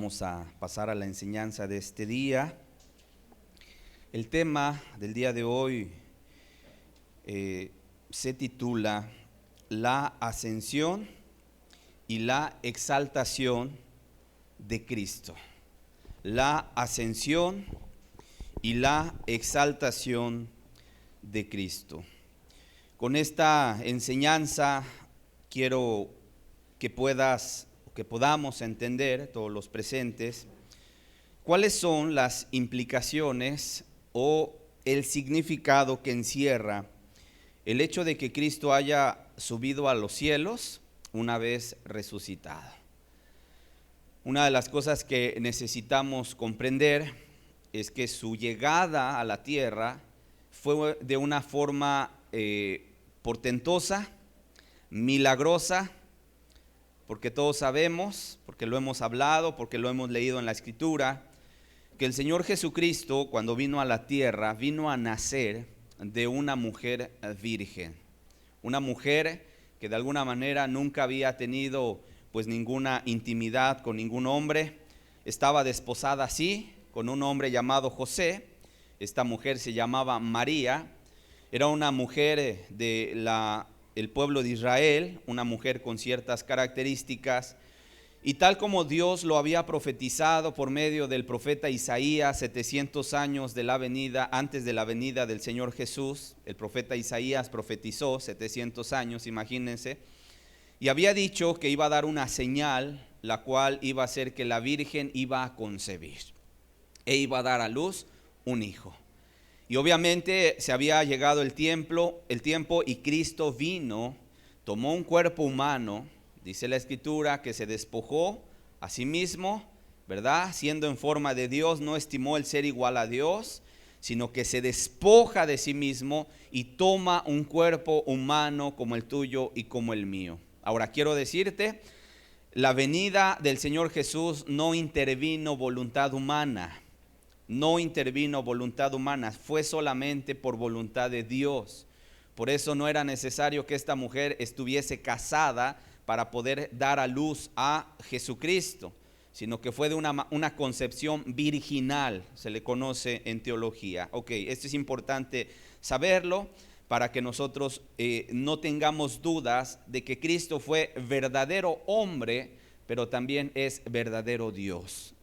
Vamos a pasar a la enseñanza de este día. El tema del día de hoy se titula La ascensión y la exaltación de Cristo. La ascensión y la exaltación de Cristo. Con esta enseñanza quiero que podamos entender, todos los presentes, cuáles son las implicaciones o el significado que encierra el hecho de que Cristo haya subido a los cielos una vez resucitado. Una de las cosas que necesitamos comprender es que su llegada a la tierra fue de una forma portentosa, milagrosa, porque todos sabemos, porque lo hemos hablado, porque lo hemos leído en la Escritura, que el Señor Jesucristo, cuando vino a la tierra, vino a nacer de una mujer virgen. Una mujer que de alguna manera nunca había tenido pues ninguna intimidad con ningún hombre. Estaba desposada sí, con un hombre llamado José. Esta mujer se llamaba María. Era una mujer el pueblo de Israel, una mujer con ciertas características, y tal como Dios lo había profetizado por medio del profeta Isaías 700 años antes de la venida del Señor Jesús. El profeta Isaías profetizó 700 años, imagínense, y había dicho que iba a dar una señal, la cual iba a hacer que la Virgen iba a concebir e iba a dar a luz un hijo. Y obviamente se había llegado el tiempo y Cristo vino, tomó un cuerpo humano, dice la Escritura, que se despojó a sí mismo, ¿verdad? Siendo en forma de Dios, no estimó el ser igual a Dios, sino que se despoja de sí mismo y toma un cuerpo humano como el tuyo y como el mío. Ahora quiero decirte, la venida del Señor Jesús no intervino voluntad humana. No intervino voluntad humana, fue solamente por voluntad de Dios. Por eso no era necesario que esta mujer estuviese casada para poder dar a luz a Jesucristo, sino que fue de una concepción virginal, se le conoce en teología. Ok, esto es importante saberlo para que nosotros no tengamos dudas de que Cristo fue verdadero hombre, pero también es verdadero Dios.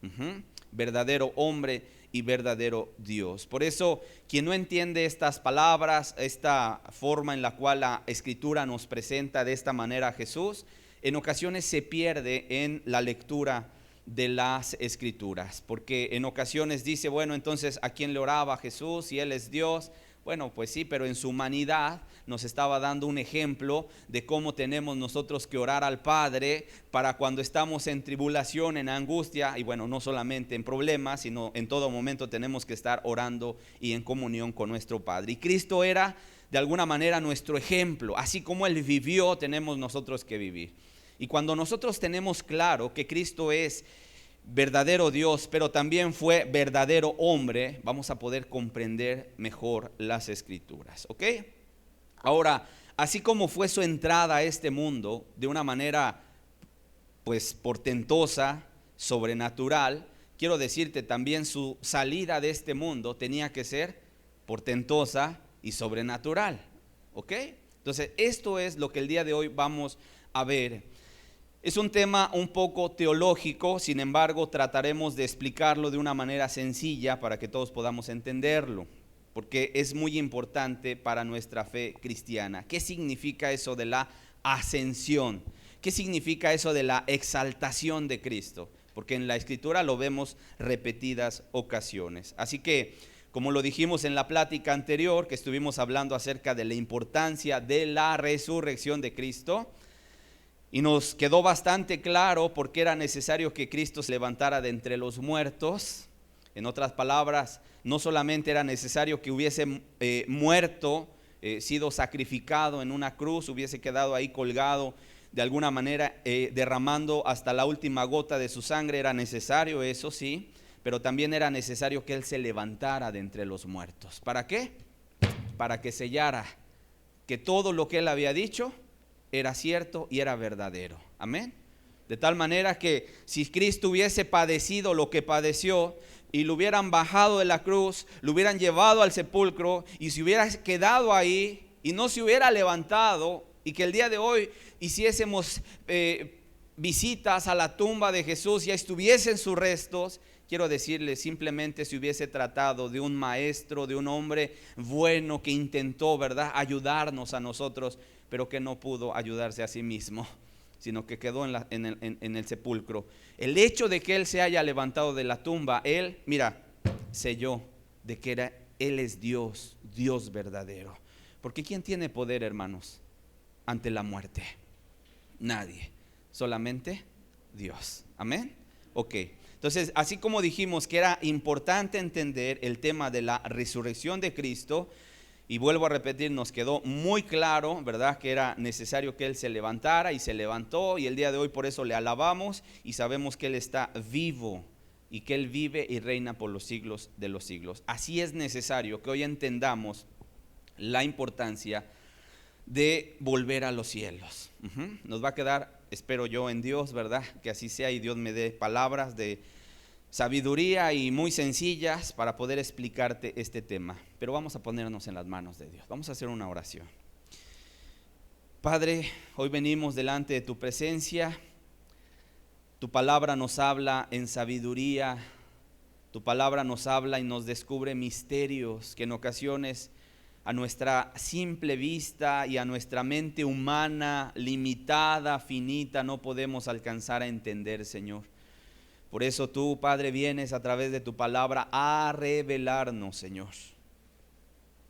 Verdadero hombre y verdadero Dios. Por eso, quien no entiende estas palabras, esta forma en la cual la Escritura nos presenta de esta manera a Jesús, en ocasiones se pierde en la lectura de las Escrituras, porque en ocasiones dice, bueno, entonces ¿a quién le oraba Jesús si Él es Dios? Bueno, pues sí, pero en su humanidad nos estaba dando un ejemplo de cómo tenemos nosotros que orar al Padre para cuando estamos en tribulación, en angustia, y bueno, no solamente en problemas, sino en todo momento tenemos que estar orando y en comunión con nuestro Padre. Y Cristo era de alguna manera nuestro ejemplo, así como Él vivió, tenemos nosotros que vivir. Y cuando nosotros tenemos claro que Cristo es verdadero Dios, pero también fue verdadero hombre, vamos a poder comprender mejor las Escrituras, ¿ok? Ahora, así como fue su entrada a este mundo de una manera pues portentosa, sobrenatural, quiero decirte también su salida de este mundo tenía que ser portentosa y sobrenatural, ¿ok? Entonces, esto es lo que el día de hoy vamos a ver. Es un tema un poco teológico, sin embargo, trataremos de explicarlo de una manera sencilla para que todos podamos entenderlo, porque es muy importante para nuestra fe cristiana. ¿Qué significa eso de la ascensión? ¿Qué significa eso de la exaltación de Cristo? Porque en la Escritura lo vemos repetidas ocasiones. Así que, como lo dijimos en la plática anterior, que estuvimos hablando acerca de la importancia de la resurrección de Cristo, y nos quedó bastante claro por qué era necesario que Cristo se levantara de entre los muertos. En otras palabras, no solamente era necesario que hubiese muerto, sido sacrificado en una cruz, hubiese quedado ahí colgado de alguna manera, derramando hasta la última gota de su sangre. Era necesario eso, sí, pero también era necesario que Él se levantara de entre los muertos. ¿Para qué? Para que sellara que todo lo que Él había dicho era cierto y era verdadero. Amén. De tal manera que si Cristo hubiese padecido lo que padeció y lo hubieran bajado de la cruz, lo hubieran llevado al sepulcro y se hubiera quedado ahí y no se hubiera levantado, y que el día de hoy hiciésemos visitas a la tumba de Jesús, ya estuviesen sus restos, quiero decirles, simplemente se hubiese tratado de un maestro, de un hombre bueno que intentó, ¿verdad?, ayudarnos a nosotros, pero que no pudo ayudarse a sí mismo, sino que quedó en el sepulcro. El hecho de que Él se haya levantado de la tumba, Él, mira, selló de que Él es Dios, Dios verdadero. Porque ¿quién tiene poder, hermanos, ante la muerte? Nadie, solamente Dios. Amén. Ok, entonces así como dijimos que era importante entender el tema de la resurrección de Cristo, y vuelvo a repetir, nos quedó muy claro, ¿verdad?, que era necesario que Él se levantara, y se levantó, y el día de hoy por eso le alabamos y sabemos que Él está vivo y que Él vive y reina por los siglos de los siglos. Así es necesario que hoy entendamos la importancia de volver a los cielos. Nos va a quedar, espero yo, en Dios, ¿verdad?, que así sea, y Dios me dé palabras de sabiduría y muy sencillas para poder explicarte este tema. Pero vamos a ponernos en las manos de Dios. Vamos a hacer una oración. Padre, hoy venimos delante de tu presencia. Tu palabra nos habla en sabiduría. Tu palabra nos habla y nos descubre misterios que en ocasiones a nuestra simple vista y a nuestra mente humana, limitada, finita, no podemos alcanzar a entender, Señor. Por eso tú, Padre, vienes a través de tu palabra a revelarnos, Señor.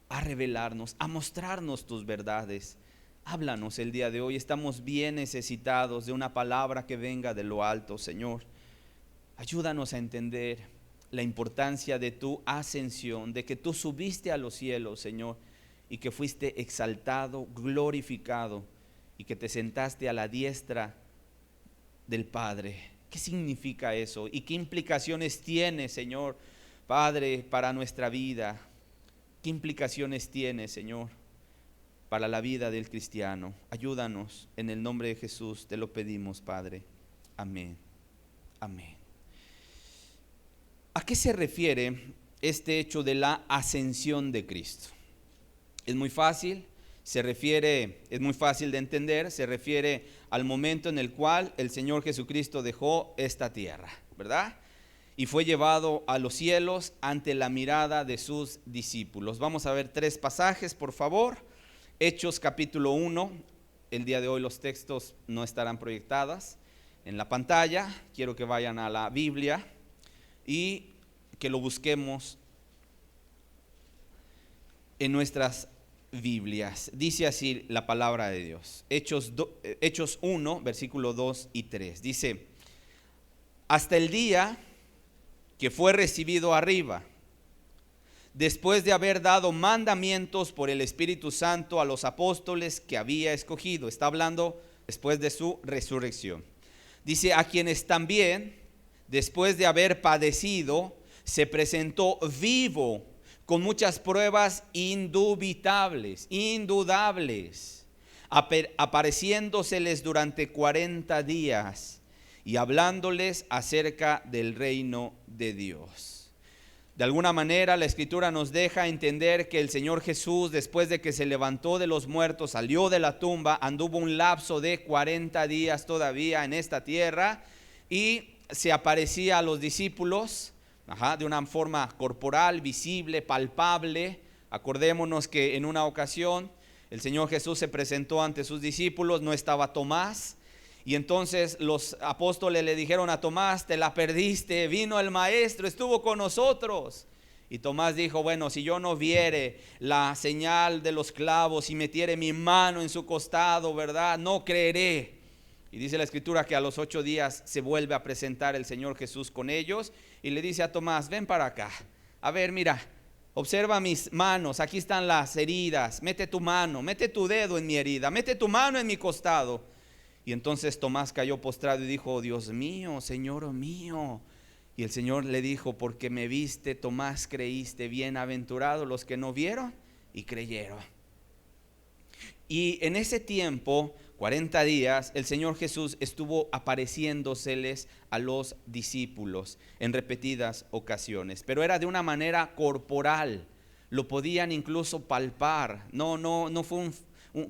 A revelarnos, a mostrarnos tus verdades. Háblanos el día de hoy. Estamos bien necesitados de una palabra que venga de lo alto, Señor. Ayúdanos a entender la importancia de tu ascensión, de que tú subiste a los cielos, Señor, y que fuiste exaltado, glorificado, y que te sentaste a la diestra del Padre. ¿Qué significa eso? ¿Y qué implicaciones tiene, Señor, Padre, para nuestra vida? ¿Qué implicaciones tiene, Señor, para la vida del cristiano? Ayúdanos, en el nombre de Jesús te lo pedimos, Padre. Amén. Amén. ¿A qué se refiere este hecho de la ascensión de Cristo? Es muy fácil. Es muy fácil de entender. Se refiere al momento en el cual el Señor Jesucristo dejó esta tierra, ¿verdad?, y fue llevado a los cielos ante la mirada de sus discípulos. Vamos a ver 3 pasajes, por favor. Hechos capítulo 1. El día de hoy los textos no estarán proyectados en la pantalla. Quiero que vayan a la Biblia y que lo busquemos en nuestras Biblias. Dice así la palabra de Dios. Hechos 1, versículo 2 y 3. Dice: hasta el día que fue recibido arriba, después de haber dado mandamientos por el Espíritu Santo a los apóstoles que había escogido. Está hablando después de su resurrección. Dice: a quienes también, después de haber padecido, se presentó vivo con muchas pruebas indudables, apareciéndoseles durante 40 días y hablándoles acerca del reino de Dios. De alguna manera la Escritura nos deja entender que el Señor Jesús, después de que se levantó de los muertos, salió de la tumba, anduvo un lapso de 40 días todavía en esta tierra y se aparecía a los discípulos, de una forma corporal, visible, palpable. Acordémonos que en una ocasión el Señor Jesús se presentó ante sus discípulos, no estaba Tomás, y entonces los apóstoles le dijeron a Tomás: te la perdiste, vino el Maestro, estuvo con nosotros. Y Tomás dijo: bueno, si yo no viere la señal de los clavos y metiere mi mano en su costado, ¿verdad?, no creeré. Y dice la Escritura que a los 8 días se vuelve a presentar el Señor Jesús con ellos y le dice a Tomás: ven para acá, a ver, mira, observa mis manos, aquí están las heridas, mete tu mano, mete tu dedo en mi herida, mete tu mano en mi costado. Y entonces Tomás cayó postrado y dijo: oh, Dios mío, Señor mío. Y el Señor le dijo: porque me viste, Tomás, creíste. Bienaventurados los que no vieron y creyeron. Y en ese tiempo, 40 días, el Señor Jesús estuvo apareciéndoseles a los discípulos en repetidas ocasiones, pero era de una manera corporal, lo podían incluso palpar, no fue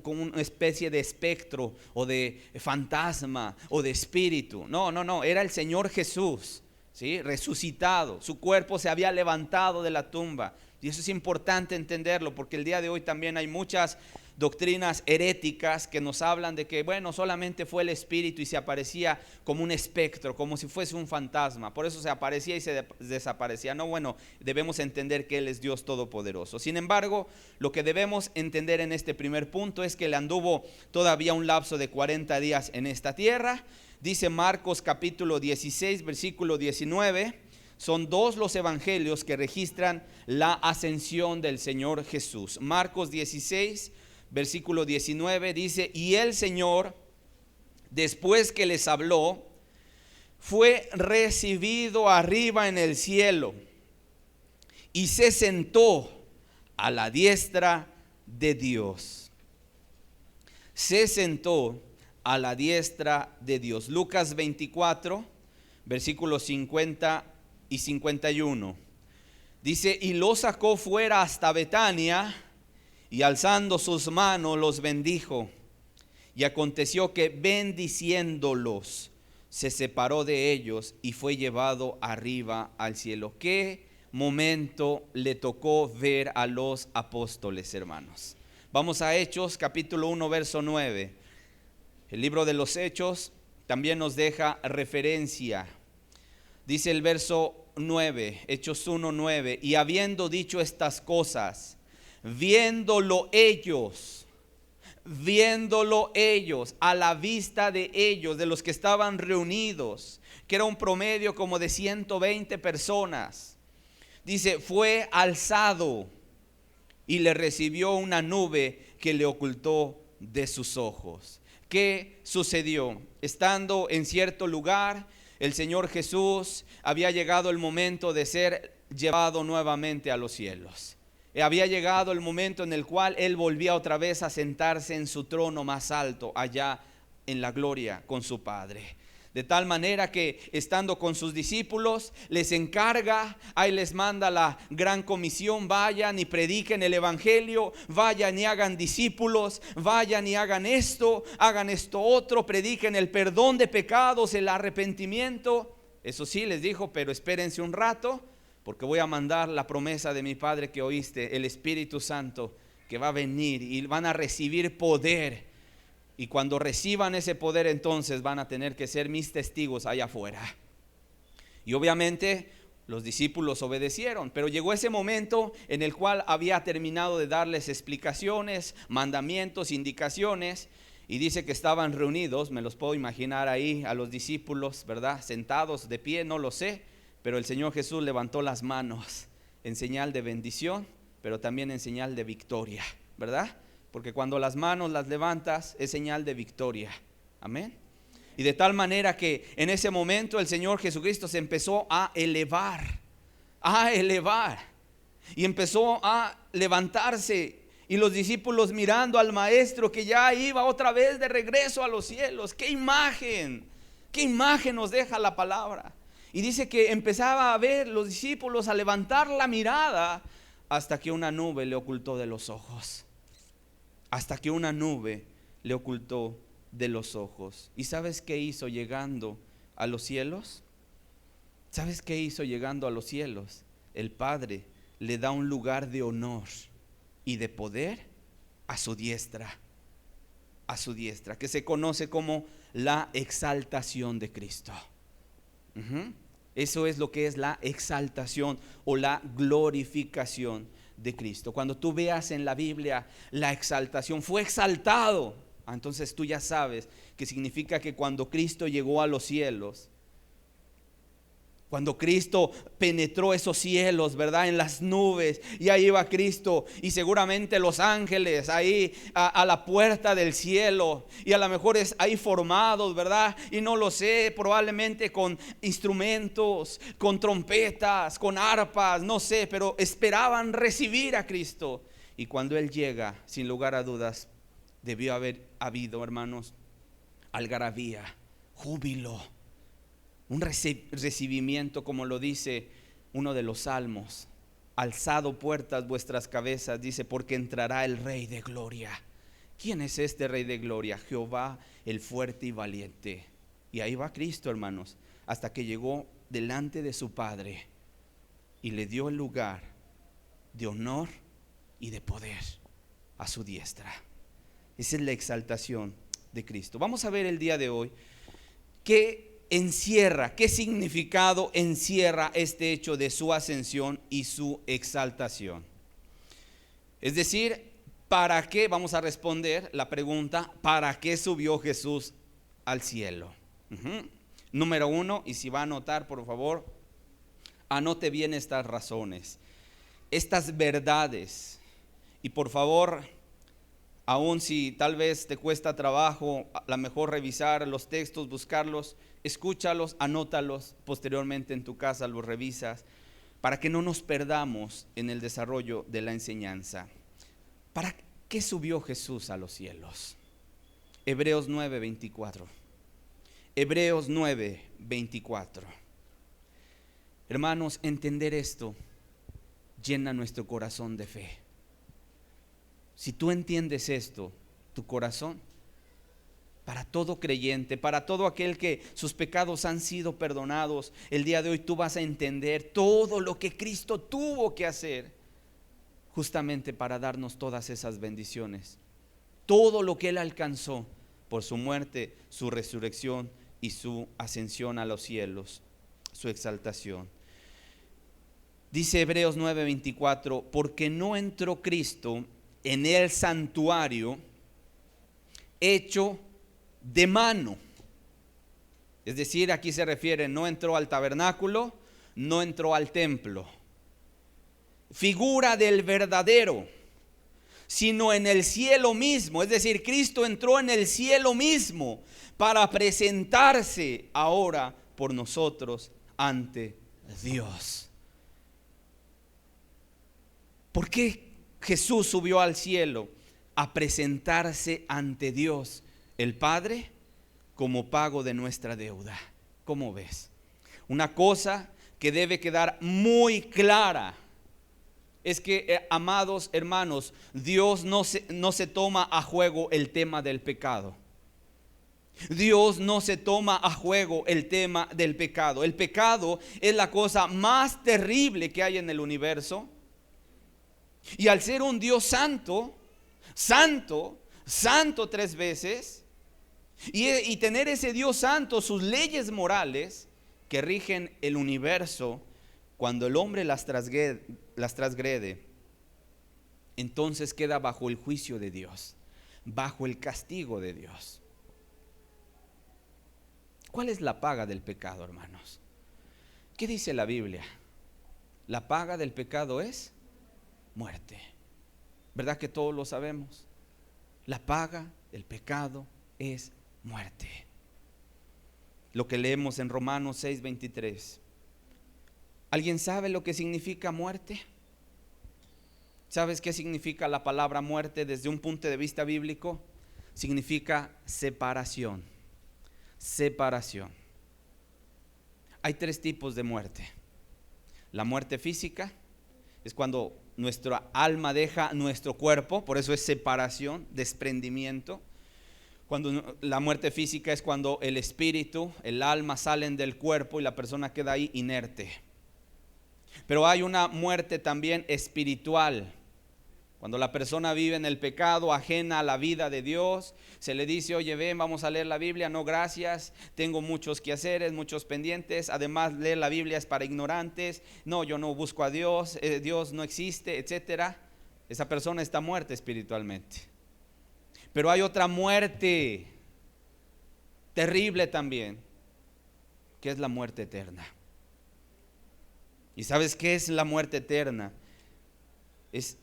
como una especie de espectro o de fantasma o de espíritu, no, era el Señor Jesús, ¿sí? Resucitado, su cuerpo se había levantado de la tumba. Y eso es importante entenderlo, porque el día de hoy también hay muchas doctrinas heréticas que nos hablan de que, bueno, solamente fue el espíritu y se aparecía como un espectro, como si fuese un fantasma. Por eso se aparecía y se desaparecía. No, bueno, debemos entender que Él es Dios Todopoderoso. Sin embargo, lo que debemos entender en este primer punto es que Él anduvo todavía un lapso de 40 días en esta tierra. Dice Marcos capítulo 16, versículo 19. Son dos los evangelios que registran la ascensión del Señor Jesús. Marcos 16, versículo 19 dice: y el Señor, después que les habló, fue recibido arriba en el cielo y se sentó a la diestra de Dios. Se sentó a la diestra de Dios. Lucas 24, versículos 50 y 51. Dice: y lo sacó fuera hasta Betania, y alzando sus manos los bendijo. Y aconteció que bendiciéndolos se separó de ellos y fue llevado arriba al cielo. ¿Qué momento le tocó ver a los apóstoles, hermanos? Vamos a Hechos capítulo 1, verso 9. El libro de los Hechos también nos deja referencia. Dice el verso 9, Hechos 1, 9: y habiendo dicho estas cosas, viéndolo ellos, a la vista de ellos, de los que estaban reunidos, que era un promedio como de 120 personas, dice, fue alzado y le recibió una nube que le ocultó de sus ojos. ¿Qué sucedió? Estando en cierto lugar, el Señor Jesús había llegado el momento de ser llevado nuevamente a los cielos. Había llegado el momento en el cual Él volvía otra vez a sentarse en su trono más alto, allá en la gloria con su Padre. De tal manera que, estando con sus discípulos, les encarga, ahí les manda la gran comisión: vayan y prediquen el evangelio, vayan y hagan discípulos, vayan y hagan esto otro, prediquen el perdón de pecados, el arrepentimiento. Eso sí les dijo: pero espérense un rato, porque voy a mandar la promesa de mi Padre que oíste, el Espíritu Santo, que va a venir y van a recibir poder. Y cuando reciban ese poder, entonces van a tener que ser mis testigos allá afuera. Y obviamente los discípulos obedecieron, pero llegó ese momento en el cual había terminado de darles explicaciones, mandamientos, indicaciones, y dice que estaban reunidos. Me los puedo imaginar ahí a los discípulos, ¿verdad? Sentados, de pie, no lo sé, pero el Señor Jesús levantó las manos en señal de bendición, pero también en señal de victoria, ¿verdad? Porque cuando las manos las levantas es señal de victoria. Amén. Y de tal manera que en ese momento el Señor Jesucristo se empezó a elevar. Y empezó a levantarse. Y los discípulos mirando al Maestro que ya iba otra vez de regreso a los cielos. ¡Qué imagen! ¡Qué imagen nos deja la palabra! Y dice que empezaba a ver los discípulos a levantar la mirada hasta que una nube le ocultó de los ojos. Hasta que una nube le ocultó de los ojos. ¿Y sabes qué hizo llegando a los cielos? ¿Sabes qué hizo llegando a los cielos? El Padre le da un lugar de honor y de poder a su diestra. A su diestra, que se conoce como la exaltación de Cristo. Eso es lo que es la exaltación o la glorificación de Cristo. Cuando tú veas en la Biblia la exaltación, fue exaltado, entonces tú ya sabes que significa que cuando Cristo llegó a los cielos, cuando Cristo penetró esos cielos, ¿verdad? En las nubes, y ahí iba Cristo, y seguramente los ángeles ahí a la puerta del cielo, y a lo mejor es ahí formados, ¿verdad? Y no lo sé, probablemente con instrumentos, con trompetas, con arpas, no sé, pero esperaban recibir a Cristo. Y cuando Él llega, sin lugar a dudas, debió haber habido, hermanos, algarabía, júbilo, un recibimiento, como lo dice uno de los salmos. Alzado puertas vuestras cabezas, dice, porque entrará el Rey de gloria. ¿Quién es este Rey de gloria? Jehová, el fuerte y valiente. Y ahí va Cristo, hermanos, hasta que llegó delante de su Padre y le dio el lugar de honor y de poder a su diestra. Esa es la exaltación de Cristo. Vamos a ver el día de hoy qué significado encierra este hecho de su ascensión y su exaltación. Es decir, ¿para qué? Vamos a responder la pregunta, ¿para qué subió Jesús al cielo? Número 1, y si va a anotar, por favor, anote bien estas razones, estas verdades. Y por favor, aun si tal vez te cuesta trabajo, a lo mejor revisar los textos, buscarlos, escúchalos, anótalos, posteriormente en tu casa los revisas, para que no nos perdamos en el desarrollo de la enseñanza. ¿Para qué subió Jesús a los cielos? Hebreos 9:24. Hebreos 9:24. Hermanos, entender esto llena nuestro corazón de fe. Si tú entiendes esto, tu corazón, para todo creyente, para todo aquel que sus pecados han sido perdonados, el día de hoy tú vas a entender todo lo que Cristo tuvo que hacer justamente para darnos todas esas bendiciones. Todo lo que Él alcanzó por su muerte, su resurrección y su ascensión a los cielos, su exaltación. Dice Hebreos 9:24, porque no entró Cristo en el santuario hecho de mano. Es decir, aquí se refiere, no entró al tabernáculo, no entró al templo, figura del verdadero, sino en el cielo mismo. Es decir, Cristo entró en el cielo mismo para presentarse ahora por nosotros ante Dios. ¿Por qué Jesús subió al cielo? A presentarse ante Dios el Padre como pago de nuestra deuda. ¿Cómo ves? Una cosa que debe quedar muy clara es que, amados hermanos, Dios no se toma a juego el tema del pecado. Dios no se toma a juego el tema del pecado. El pecado es la cosa más terrible que hay en el universo. Y al ser un Dios santo, santo, santo 3 veces, y tener ese Dios santo, sus leyes morales que rigen el universo, cuando el hombre las transgrede, entonces queda bajo el juicio de Dios, bajo el castigo de Dios. ¿Cuál es la paga del pecado, hermanos? ¿Qué dice la Biblia? La paga del pecado es muerte. ¿Verdad que todos lo sabemos? La paga del pecado es muerte. Lo que leemos en Romanos 6:23. ¿Alguien sabe lo que significa muerte? ¿Sabes qué significa la palabra muerte desde un punto de vista bíblico? Significa separación. Separación. Hay 3 tipos de muerte. La muerte física es cuando nuestra alma deja nuestro cuerpo, por eso es separación, desprendimiento. Cuando la muerte física es cuando el espíritu, el alma salen del cuerpo y la persona queda ahí inerte. Pero hay una muerte también espiritual. Cuando la persona vive en el pecado, ajena a la vida de Dios, se le dice, oye, ven, vamos a leer la Biblia. No, gracias, tengo muchos quehaceres, muchos pendientes. Además, leer la Biblia es para ignorantes. No, yo no busco a Dios, Dios no existe, etcétera. Esa persona está muerta espiritualmente. Pero hay otra muerte terrible también, que es la muerte eterna. ¿Y sabes qué es la muerte eterna? Es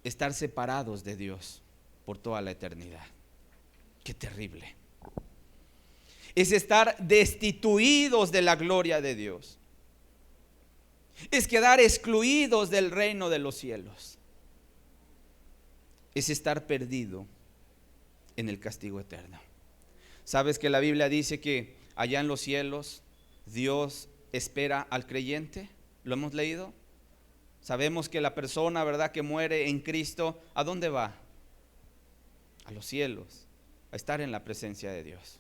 estar separados de Dios por toda la eternidad. Qué terrible. Es estar destituidos de la gloria de Dios. Es quedar excluidos del reino de los cielos. Es estar perdido en el castigo eterno. ¿Sabes que la Biblia dice que allá en los cielos Dios espera al creyente? ¿Lo hemos leído? Sabemos que la persona, ¿verdad?, que muere en Cristo, ¿a dónde va? A los cielos, a estar en la presencia de Dios.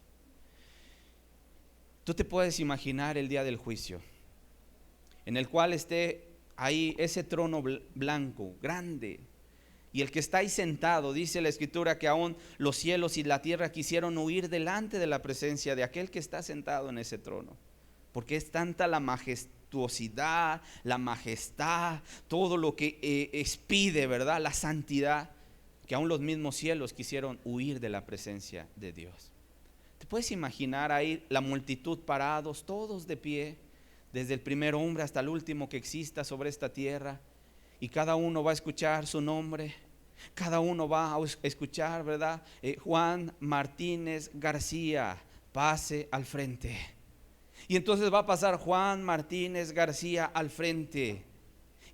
Tú te puedes imaginar el día del juicio, en el cual esté ahí ese trono blanco, grande, y el que está ahí sentado, dice la Escritura que aún los cielos y la tierra quisieron huir delante de la presencia de aquel que está sentado en ese trono, porque es tanta la majestuosidad, la majestad, todo lo que expide, ¿verdad?, la santidad, que aún los mismos cielos quisieron huir de la presencia de Dios. ¿Te puedes imaginar ahí la multitud parados, todos de pie, desde el primer hombre hasta el último que exista sobre esta tierra? Y cada uno va a escuchar su nombre, cada uno va a escuchar, ¿verdad? Juan Martínez García, pase al frente. Y entonces va a pasar Juan Martínez García al frente.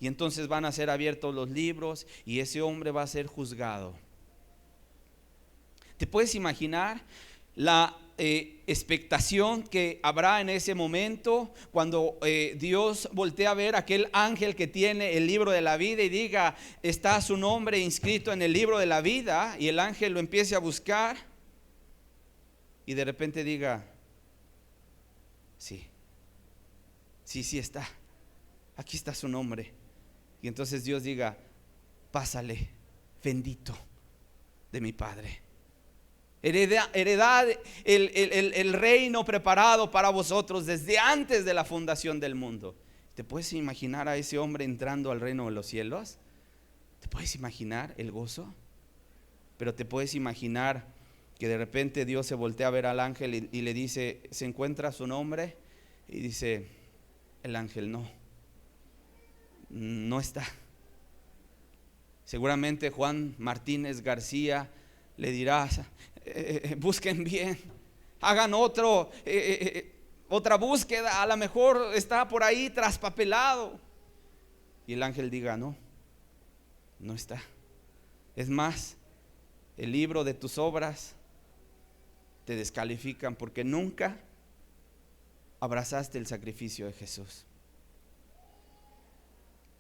Y entonces van a ser abiertos los libros y ese hombre va a ser juzgado. ¿Te puedes imaginar la expectación que habrá en ese momento cuando Dios voltea a ver a aquel ángel que tiene el libro de la vida y diga, está su nombre inscrito en el libro de la vida, y el ángel lo empiece a buscar y de repente diga, sí está, aquí está su nombre? Y entonces Dios diga, pásale, bendito de mi Padre. Heredad el reino preparado para vosotros desde antes de la fundación del mundo. ¿Te puedes imaginar a ese hombre entrando al reino de los cielos? ¿Te puedes imaginar el gozo? Pero te puedes imaginar que de repente Dios se voltea a ver al ángel y le dice, ¿se encuentra su nombre? Y dice el ángel, no está. Seguramente Juan Martínez García le dirá, busquen bien, hagan otra búsqueda, a lo mejor está por ahí traspapelado. Y el ángel diga, no está. Es más, el libro de tus obras te descalifican porque nunca abrazaste el sacrificio de Jesús.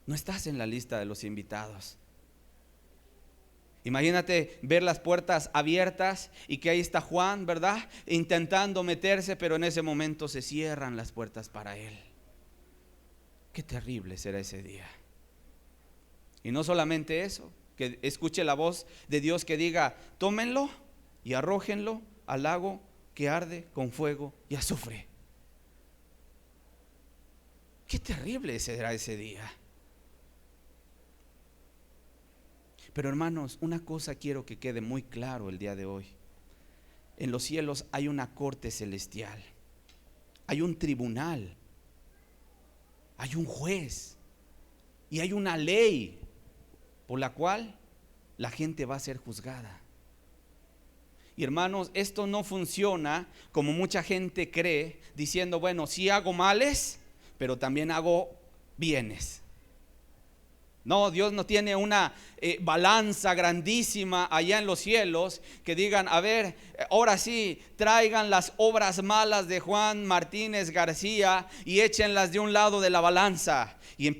No estás en la lista de los invitados. Imagínate ver las puertas abiertas y que ahí está Juan, ¿verdad?, intentando meterse, pero en ese momento se cierran las puertas para él. Qué terrible será ese día. Y no solamente eso, que escuche la voz de Dios que diga, tómenlo y arrójenlo al lago que arde con fuego y azufre. Qué terrible será ese día. Pero hermanos, una cosa quiero que quede muy claro el día de hoy. En los cielos hay una corte celestial, hay un tribunal, hay un juez y hay una ley por la cual la gente va a ser juzgada. Y hermanos, esto no funciona como mucha gente cree, diciendo, bueno, sí hago males, pero también hago bienes. No, Dios no tiene una balanza grandísima allá en los cielos que digan, a ver, ahora sí, traigan las obras malas de Juan Martínez García y échenlas de un lado de la balanza. Y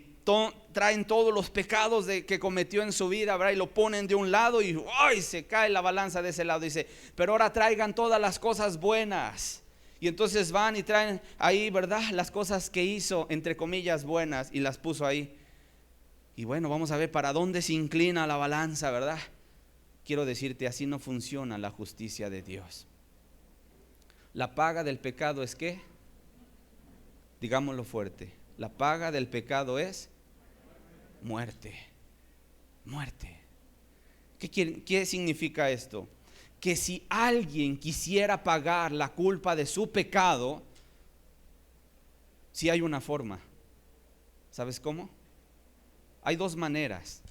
traen todos los pecados que cometió en su vida, ¿verdad?, y lo ponen de un lado y ¡ay!, se cae la balanza de ese lado. Dice, pero ahora traigan todas las cosas buenas. Y entonces van y traen ahí, ¿verdad?, las cosas que hizo, entre comillas, buenas, y las puso ahí. Y bueno, vamos a ver para dónde se inclina la balanza, ¿verdad? Quiero decirte, así no funciona la justicia de Dios. La paga del pecado es ¿qué? Digámoslo fuerte. La paga del pecado es muerte. Muerte. ¿Qué significa esto? Que si alguien quisiera pagar la culpa de su pecado, sí hay una forma. ¿Sabes cómo? Hay dos maneras.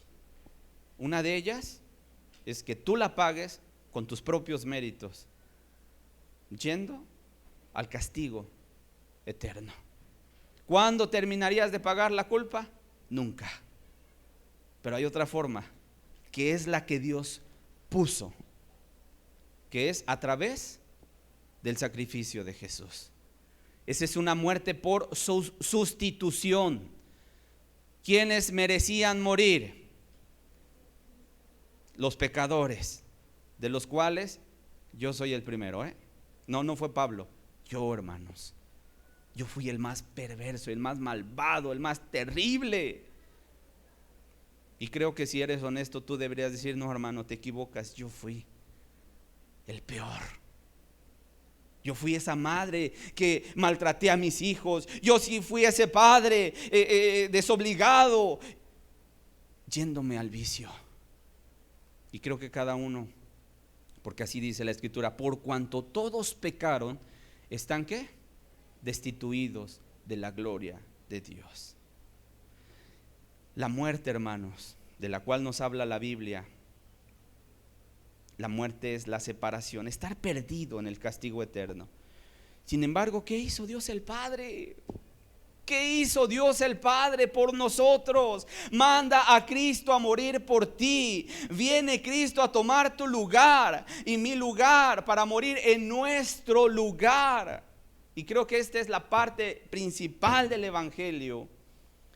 Una de ellas es que tú la pagues con tus propios méritos, yendo al castigo eterno. ¿Cuándo terminarías de pagar la culpa? Nunca. Pero hay otra forma, que es la que Dios puso, que es a través del sacrificio de Jesús. Esa es una muerte por sustitución. ¿Quiénes merecían morir? Los pecadores, de los cuales yo soy el primero, No fue Pablo, yo, hermanos. Yo fui el más perverso, el más malvado, el más terrible. Y creo que si eres honesto, tú deberías decir: no, hermano, te equivocas, yo fui el peor. Yo fui esa madre que maltraté a mis hijos. Yo sí fui ese padre desobligado, yéndome al vicio. Y creo que cada uno, porque así dice la Escritura, por cuanto todos pecaron, están ¿qué? Destituidos de la gloria de Dios. La muerte, hermanos, de la cual nos habla la Biblia, la muerte es la separación, estar perdido en el castigo eterno. Sin embargo, ¿qué hizo Dios el Padre? ¿Qué hizo Dios el Padre por nosotros? Manda a Cristo a morir por ti. Viene Cristo a tomar tu lugar y mi lugar, para morir en nuestro lugar. Y creo que esta es la parte principal del Evangelio,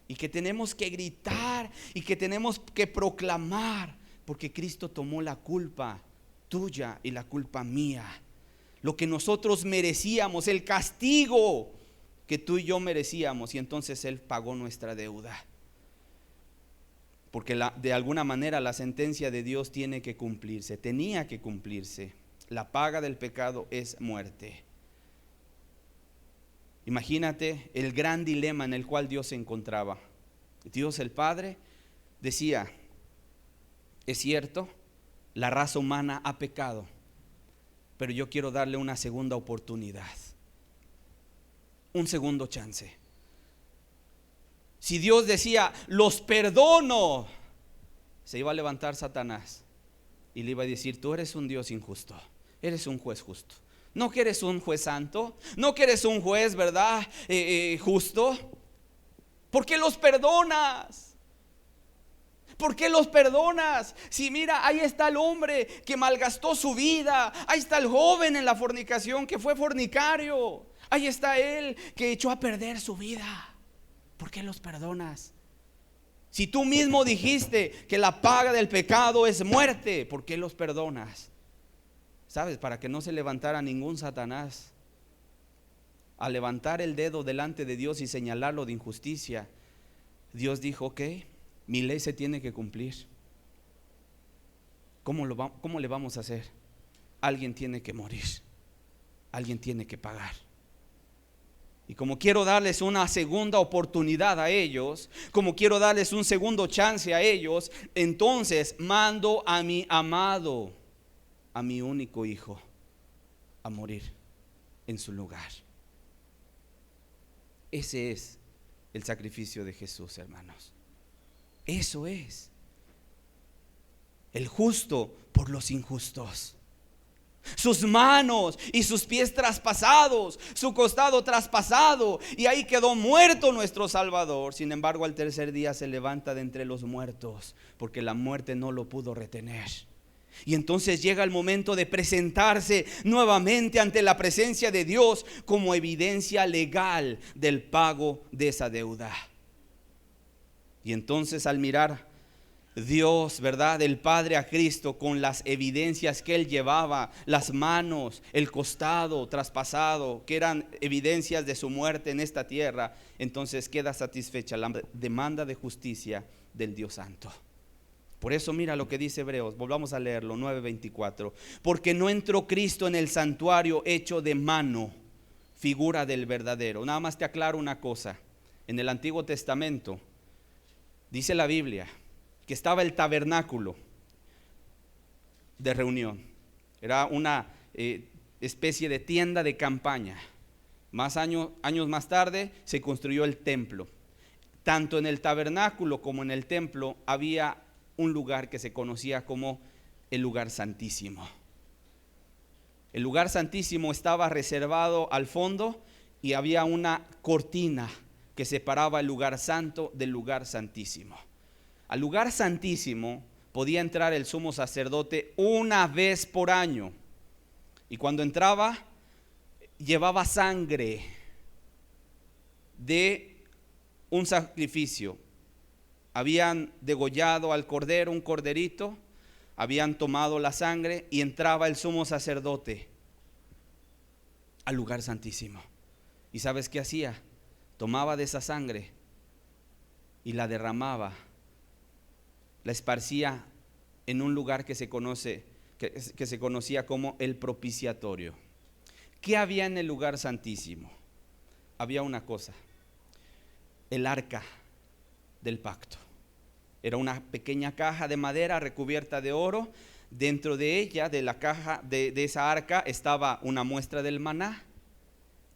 y que tenemos que gritar y que tenemos que proclamar, porque Cristo tomó la culpa tuya y la culpa mía. Lo que nosotros merecíamos, el castigo que tú y yo merecíamos, y entonces Él pagó nuestra deuda. Porque de alguna manera la sentencia de Dios tiene que cumplirse, tenía que cumplirse. La paga del pecado es muerte. Imagínate el gran dilema en el cual Dios se encontraba. Dios el Padre decía: es cierto, la raza humana ha pecado, pero yo quiero darle una segunda oportunidad, un segundo chance. Si Dios decía: los perdono, se iba a levantar Satanás y le iba a decir: tú eres un Dios injusto, eres un juez justo. ¿No que eres un juez santo? ¿No que eres un juez, verdad, justo? ¿Por qué los perdonas? ¿Por qué los perdonas? Si mira, ahí está el hombre que malgastó su vida. Ahí está el joven en la fornicación que fue fornicario. Ahí está él que echó a perder su vida. ¿Por qué los perdonas? Si tú mismo dijiste que la paga del pecado es muerte, ¿por qué los perdonas? ¿Sabes? Para que no se levantara ningún Satanás a levantar el dedo delante de Dios y señalarlo de injusticia, Dios dijo: ok, mi ley se tiene que cumplir. ¿Cómo le vamos a hacer? Alguien tiene que morir, alguien tiene que pagar. Y como quiero darles una segunda oportunidad a ellos, como quiero darles un segundo chance a ellos, entonces mando a mi amado, a mi único hijo, a morir en su lugar. Ese es el sacrificio de Jesús, hermanos. Eso es el justo por los injustos. Sus manos y sus pies traspasados, su costado traspasado, y ahí quedó muerto nuestro Salvador. Sin embargo, al tercer día se levanta de entre los muertos, porque la muerte no lo pudo retener. Y entonces llega el momento de presentarse nuevamente ante la presencia de Dios como evidencia legal del pago de esa deuda. Y entonces, al mirar Dios, ¿verdad?, el Padre a Cristo con las evidencias que Él llevaba, las manos, el costado traspasado, que eran evidencias de su muerte en esta tierra, entonces queda satisfecha la demanda de justicia del Dios Santo. Por eso mira lo que dice Hebreos, volvamos a leerlo, 9:24. Porque no entró Cristo en el santuario hecho de mano, figura del verdadero. Nada más te aclaro una cosa. En el Antiguo Testamento dice la Biblia que estaba el tabernáculo de reunión. Era una especie de tienda de campaña. Años más tarde se construyó el templo. Tanto en el tabernáculo como en el templo había un lugar que se conocía como el lugar santísimo. El lugar santísimo estaba reservado al fondo y había una cortina que separaba el lugar santo del lugar santísimo. Al lugar santísimo podía entrar el sumo sacerdote una vez por año, y cuando entraba llevaba sangre de un sacrificio. Habían degollado al cordero, un corderito, habían tomado la sangre y entraba el sumo sacerdote al lugar santísimo. ¿Y sabes qué hacía? Tomaba de esa sangre y la derramaba, la esparcía en un lugar que se conocía como el propiciatorio. ¿Qué había en el lugar santísimo? Había una cosa: el arca del pacto. Era una pequeña caja de madera recubierta de oro. Dentro de ella, de la caja, de esa arca, estaba una muestra del maná,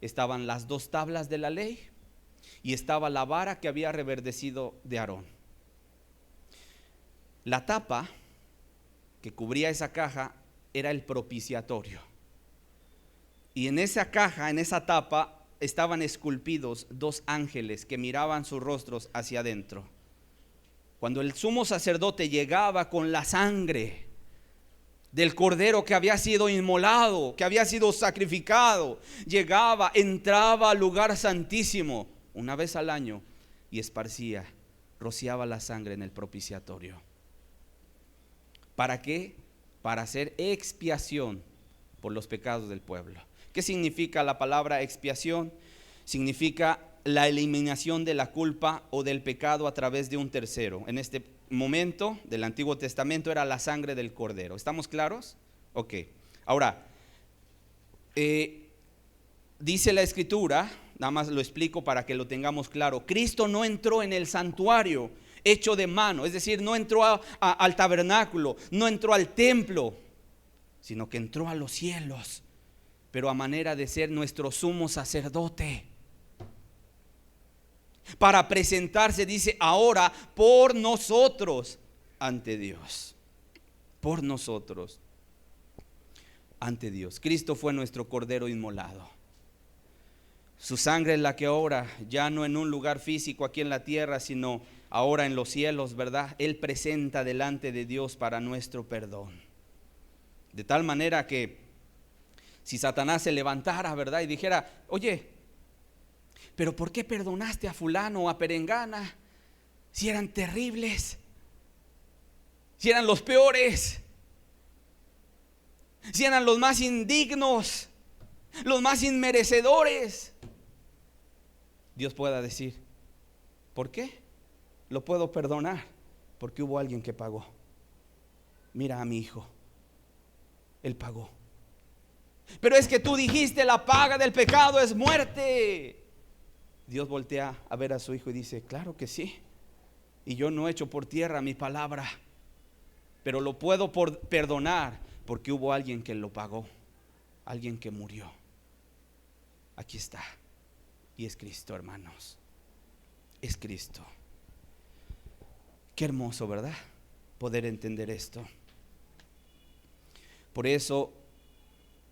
estaban las 2 tablas de la ley y estaba la vara que había reverdecido de Aarón. La tapa que cubría esa caja era el propiciatorio. Y en esa caja, en esa tapa, estaban esculpidos 2 ángeles que miraban sus rostros hacia adentro. Cuando el sumo sacerdote llegaba con la sangre del cordero que había sido inmolado, que había sido sacrificado, llegaba, entraba al lugar santísimo una vez al año y esparcía, rociaba la sangre en el propiciatorio. ¿Para qué? Para hacer expiación por los pecados del pueblo. ¿Qué significa la palabra expiación? Significa la eliminación de la culpa o del pecado a través de un tercero. En este momento del Antiguo Testamento era la sangre del cordero. ¿Estamos claros? Ok. Ahora, dice la Escritura, nada más lo explico para que lo tengamos claro: Cristo no entró en el santuario hecho de mano, es decir, no entró al tabernáculo, no entró al templo, sino que entró a los cielos, pero a manera de ser nuestro sumo sacerdote, para presentarse, dice, ahora por nosotros ante Dios. Por nosotros ante Dios. Cristo fue nuestro cordero inmolado. Su sangre es la que ahora, ya no en un lugar físico aquí en la tierra, sino ahora en los cielos, ¿verdad? Él presenta delante de Dios para nuestro perdón. De tal manera que si Satanás se levantara, ¿verdad?, y dijera: oye, pero ¿por qué perdonaste a fulano o a perengana si eran terribles, si eran los peores, si eran los más indignos, los más inmerecedores? Dios pueda decir: ¿por qué? Lo puedo perdonar porque hubo alguien que pagó. Mira a mi hijo, él pagó. Pero es que tú dijiste: la paga del pecado es muerte. Dios voltea a ver a su hijo y dice: claro que sí, y yo no echo por tierra mi palabra, pero lo puedo perdonar porque hubo alguien que lo pagó, alguien que murió. Aquí está, y es Cristo, hermanos, es Cristo. Qué hermoso, ¿verdad?, poder entender esto. Por eso,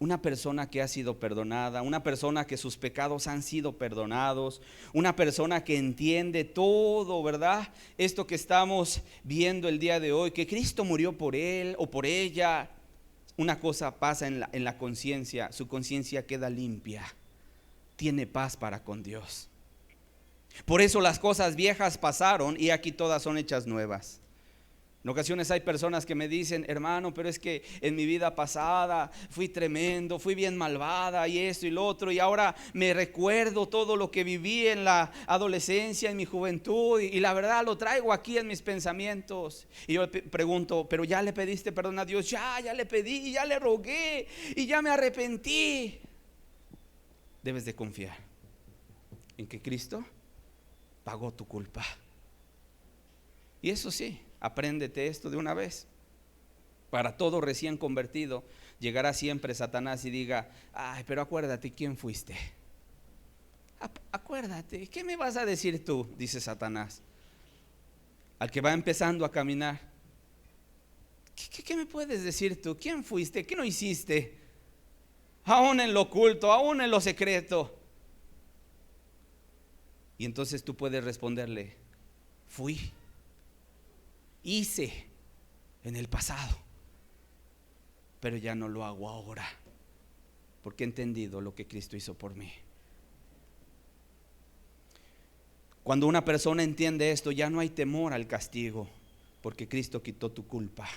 una persona que ha sido perdonada, una persona que sus pecados han sido perdonados, una persona que entiende todo, ¿verdad?, esto que estamos viendo el día de hoy, que Cristo murió por él o por ella, una cosa pasa en la conciencia: su conciencia queda limpia, tiene paz para con Dios. Por eso las cosas viejas pasaron y aquí todas son hechas nuevas. En ocasiones hay personas que me dicen: hermano, pero es que en mi vida pasada fui tremendo, fui bien malvada y esto y lo otro, y ahora me recuerdo todo lo que viví en la adolescencia, en mi juventud, y la verdad lo traigo aquí en mis pensamientos. Y yo pregunto: pero ya le pediste perdón a Dios? Ya le pedí, ya le rogué y ya me arrepentí. Debes de confiar en que Cristo pagó tu culpa. Y eso sí, apréndete esto de una vez. Para todo recién convertido llegará siempre Satanás y diga: ay, pero acuérdate quién fuiste. Acuérdate, ¿qué me vas a decir tú?, dice Satanás. Al que va empezando a caminar: ¿qué me puedes decir tú? ¿Quién fuiste? ¿Qué no hiciste? Aún en lo oculto, aún en lo secreto. Y entonces tú puedes responderle: fui, hice en el pasado, pero ya no lo hago ahora, porque he entendido lo que Cristo hizo por mí. Cuando una persona entiende esto, ya no hay temor al castigo, porque Cristo quitó tu culpa.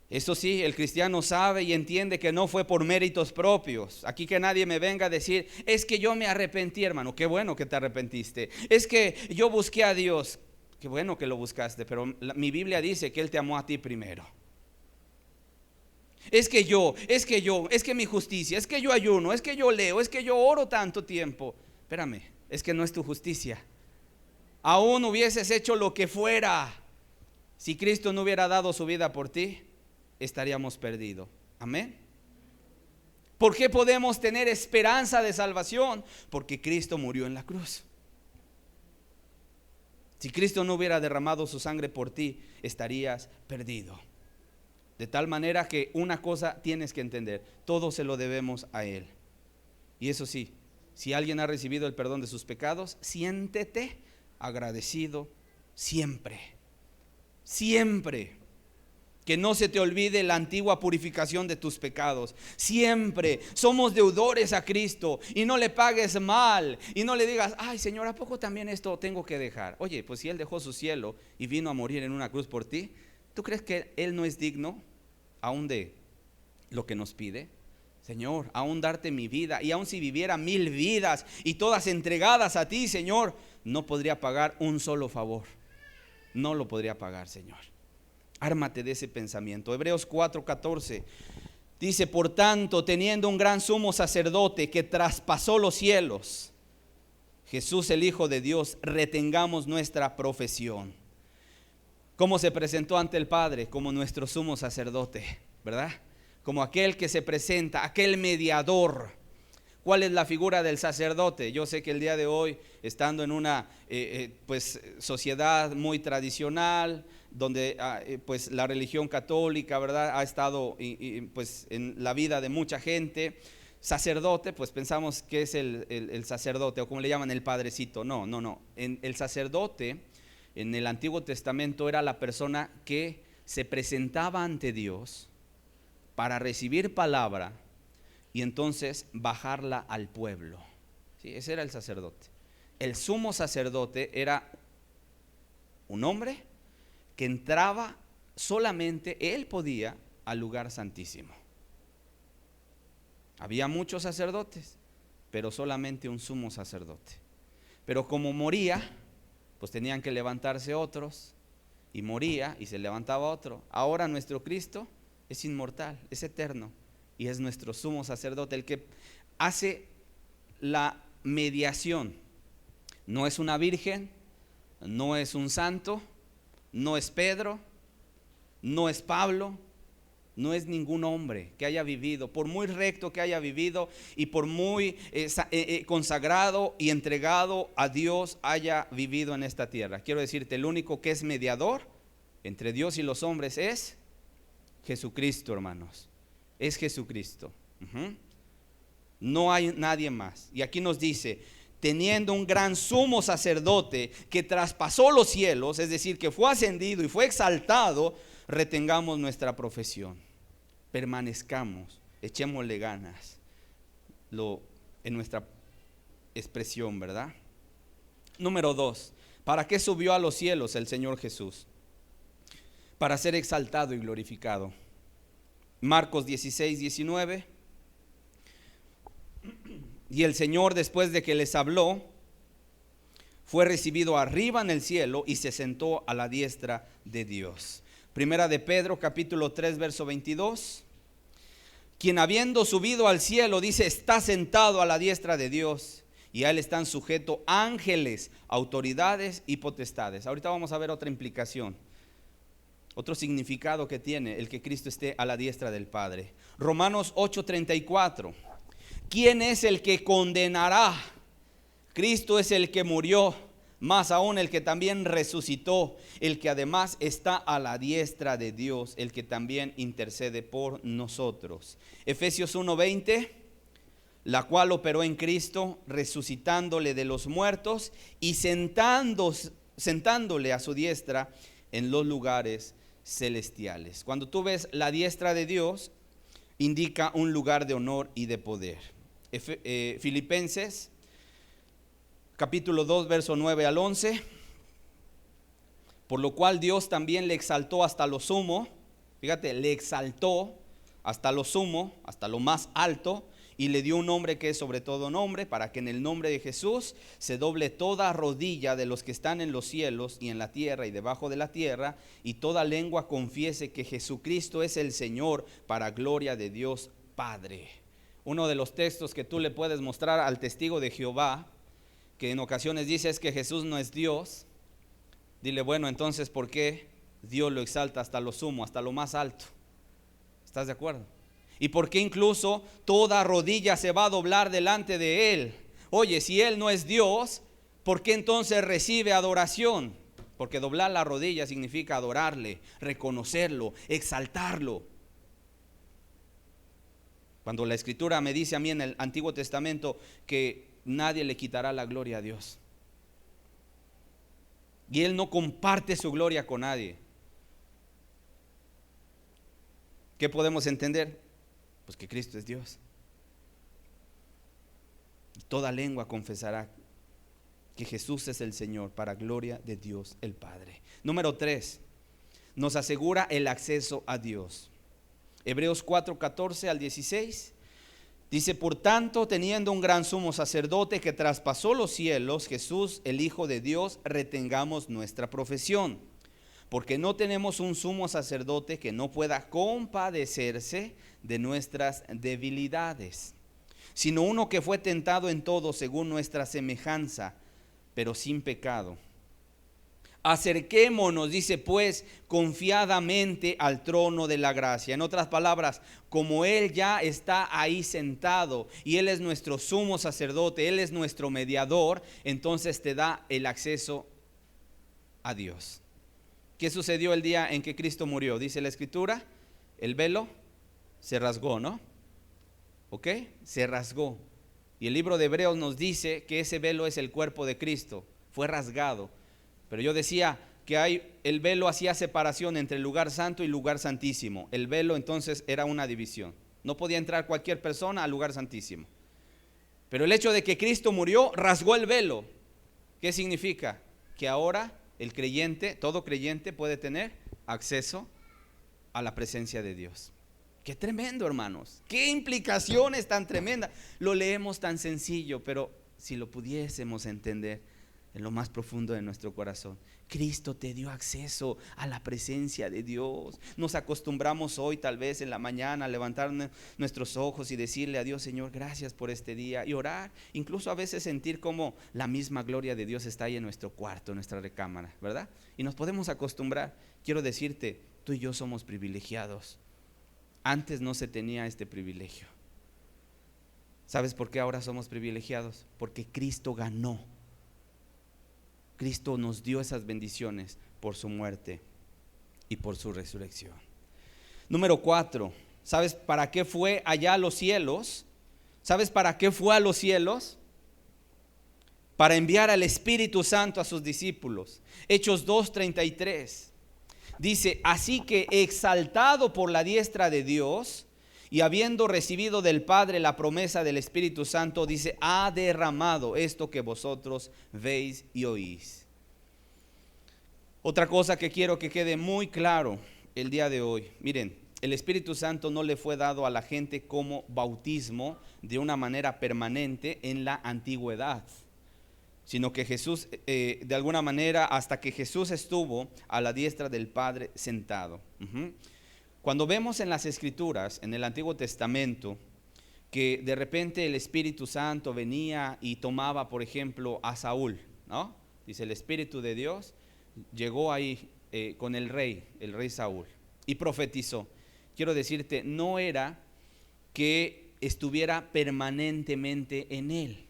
Eso sí, el cristiano sabe y entiende que no fue por méritos propios. Aquí que nadie me venga a decir, es que yo me arrepentí, hermano. Qué bueno que te arrepentiste. Es que yo busqué a Dios. Qué bueno que lo buscaste, pero mi Biblia dice que Él te amó a ti primero. Es que mi justicia, es que yo ayuno, es que yo leo, es que yo oro tanto tiempo. Espérame, es que no es tu justicia. Aún hubieses hecho lo que fuera, si Cristo no hubiera dado su vida por ti, estaríamos perdidos. Amén. ¿Por qué podemos tener esperanza de salvación? Porque Cristo murió en la cruz. Si Cristo no hubiera derramado su sangre por ti, estarías perdido. De tal manera que una cosa tienes que entender: todo se lo debemos a Él. Y eso sí, si alguien ha recibido el perdón de sus pecados, siéntete agradecido siempre. Siempre. Que no se te olvide la antigua purificación de tus pecados. Siempre somos deudores a Cristo, y no le pagues mal, y no le digas, ay Señor, ¿a poco también esto tengo que dejar? Oye, pues si Él dejó su cielo y vino a morir en una cruz por ti, ¿tú crees que Él no es digno aún de lo que nos pide? Señor, aún darte mi vida, y aún si viviera 1000 vidas y todas entregadas a ti, Señor, no podría pagar un solo favor. No lo podría pagar, Señor. Ármate de ese pensamiento. Hebreos 4:14 dice: por tanto, teniendo un gran sumo sacerdote que traspasó los cielos, Jesús el Hijo de Dios, retengamos nuestra profesión. ¿Cómo se presentó ante el Padre? Como nuestro sumo sacerdote, ¿verdad? Como aquel que se presenta, aquel mediador. ¿Cuál es la figura del sacerdote? Yo sé que el día de hoy, estando en una sociedad muy tradicional, donde pues la religión católica, ¿verdad?, ha estado pues en la vida de mucha gente. Sacerdote, pues pensamos que es el sacerdote, o como le llaman, el padrecito. No. El sacerdote en el Antiguo Testamento era la persona que se presentaba ante Dios para recibir palabra y entonces bajarla al pueblo. Sí, ese era el sacerdote. El sumo sacerdote era un hombre que entraba solamente, él podía, al lugar santísimo. Había muchos sacerdotes, pero solamente un sumo sacerdote. Pero como moría, pues tenían que levantarse otros, y moría y se levantaba otro. Ahora nuestro Cristo es inmortal, es eterno, y es nuestro sumo sacerdote, el que hace la mediación. No es una virgen, no es un santo, no es Pedro, no es Pablo, no es ningún hombre que haya vivido, por muy recto que haya vivido y por muy consagrado y entregado a Dios haya vivido en esta tierra. Quiero decirte, el único que es mediador entre Dios y los hombres es Jesucristo, hermanos. Es Jesucristo. No hay nadie más. Y aquí nos dice: teniendo un gran sumo sacerdote que traspasó los cielos, es decir, que fue ascendido y fue exaltado, retengamos nuestra profesión. Permanezcamos, echémosle ganas en nuestra expresión, ¿verdad? Número 2, ¿para qué subió a los cielos el Señor Jesús? Para ser exaltado y glorificado. Marcos 16:19. Y el Señor, después de que les habló, fue recibido arriba en el cielo y se sentó a la diestra de Dios. Primera de Pedro, capítulo 3, verso 22. Quien habiendo subido al cielo, dice, está sentado a la diestra de Dios, y a Él están sujetos ángeles, autoridades y potestades. Ahorita vamos a ver otra implicación, otro significado que tiene el que Cristo esté a la diestra del Padre. Romanos 8:34. ¿Quién es el que condenará? Cristo es el que murió, más aún el que también resucitó, el que además está a la diestra de Dios, el que también intercede por nosotros. Efesios 1:20, la cual operó en Cristo, resucitándole de los muertos y sentándole a su diestra en los lugares celestiales. Cuando tú ves la diestra de Dios, indica un lugar de honor y de poder. Filipenses capítulo 2, verso 9 al 11. Por lo cual Dios también le exaltó hasta lo sumo. Fíjate, le exaltó hasta lo sumo, hasta lo más alto, y le dio un nombre que es sobre todo nombre, para que en el nombre de Jesús se doble toda rodilla de los que están en los cielos y en la tierra y debajo de la tierra, y toda lengua confiese que Jesucristo es el Señor, para gloria de Dios Padre. Uno de los textos que tú le puedes mostrar al testigo de Jehová, que en ocasiones dice es que Jesús no es Dios, dile, bueno, entonces ¿por qué Dios lo exalta hasta lo sumo, hasta lo más alto? ¿Estás de acuerdo? ¿Y por qué incluso toda rodilla se va a doblar delante de Él? Oye, si Él no es Dios, ¿por qué entonces recibe adoración? Porque doblar la rodilla significa adorarle, reconocerlo, exaltarlo. Cuando la Escritura me dice a mí en el Antiguo Testamento que nadie le quitará la gloria a Dios, y Él no comparte su gloria con nadie, ¿qué podemos entender? Pues que Cristo es Dios. Toda lengua confesará que Jesús es el Señor, para gloria de Dios el Padre. Número 3, nos asegura el acceso a Dios. Hebreos 4, 14 al 16 dice: por tanto, teniendo un gran sumo sacerdote que traspasó los cielos, Jesús el Hijo de Dios, retengamos nuestra profesión. Porque no tenemos un sumo sacerdote que no pueda compadecerse de nuestras debilidades, sino uno que fue tentado en todo según nuestra semejanza, pero sin pecado. Acerquémonos, dice pues, confiadamente al trono de la gracia. En otras palabras, como Él ya está ahí sentado y Él es nuestro sumo sacerdote, Él es nuestro mediador, entonces te da el acceso a Dios. ¿Qué sucedió el día en que Cristo murió? Dice la Escritura, el velo se rasgó, ¿no? ¿Ok? Se rasgó. Y el libro de Hebreos nos dice que ese velo es el cuerpo de Cristo, fue rasgado. Pero yo decía que el velo hacía separación entre el lugar santo y el lugar santísimo. El velo entonces era una división. No podía entrar cualquier persona al lugar santísimo. Pero el hecho de que Cristo murió rasgó el velo. ¿Qué significa? Que ahora el creyente, todo creyente puede tener acceso a la presencia de Dios. Qué tremendo, hermanos. Qué implicaciones tan tremendas. Lo leemos tan sencillo, pero si lo pudiésemos entender en lo más profundo de nuestro corazón. Cristo te dio acceso a la presencia de Dios. Nos acostumbramos hoy tal vez en la mañana a levantar nuestros ojos y decirle a Dios: Señor, gracias por este día, y orar, incluso a veces sentir como la misma gloria de Dios está ahí en nuestro cuarto, en nuestra recámara, ¿verdad? Y nos podemos acostumbrar. Quiero decirte, tú y yo somos privilegiados. Antes no se tenía este privilegio. ¿Sabes por qué ahora somos privilegiados? Porque Cristo ganó. Cristo nos dio esas bendiciones por su muerte y por su resurrección. Número 4, ¿sabes para qué fue allá a los cielos? ¿Sabes para qué fue a los cielos? Para enviar al Espíritu Santo a sus discípulos. Hechos 2:33 dice: así que exaltado por la diestra de Dios y habiendo recibido del Padre la promesa del Espíritu Santo, dice, ha derramado esto que vosotros veis y oís. Otra cosa que quiero que quede muy claro el día de hoy. Miren, el Espíritu Santo no le fue dado a la gente como bautismo de una manera permanente en la antigüedad, sino que Jesús, de alguna manera, hasta que Jesús estuvo a la diestra del Padre sentado. Cuando vemos en las Escrituras, en el Antiguo Testamento, que de repente el Espíritu Santo venía y tomaba, por ejemplo, a Saúl, ¿no? Dice, el Espíritu de Dios llegó ahí con el rey Saúl, y profetizó. Quiero decirte, no era que estuviera permanentemente en él.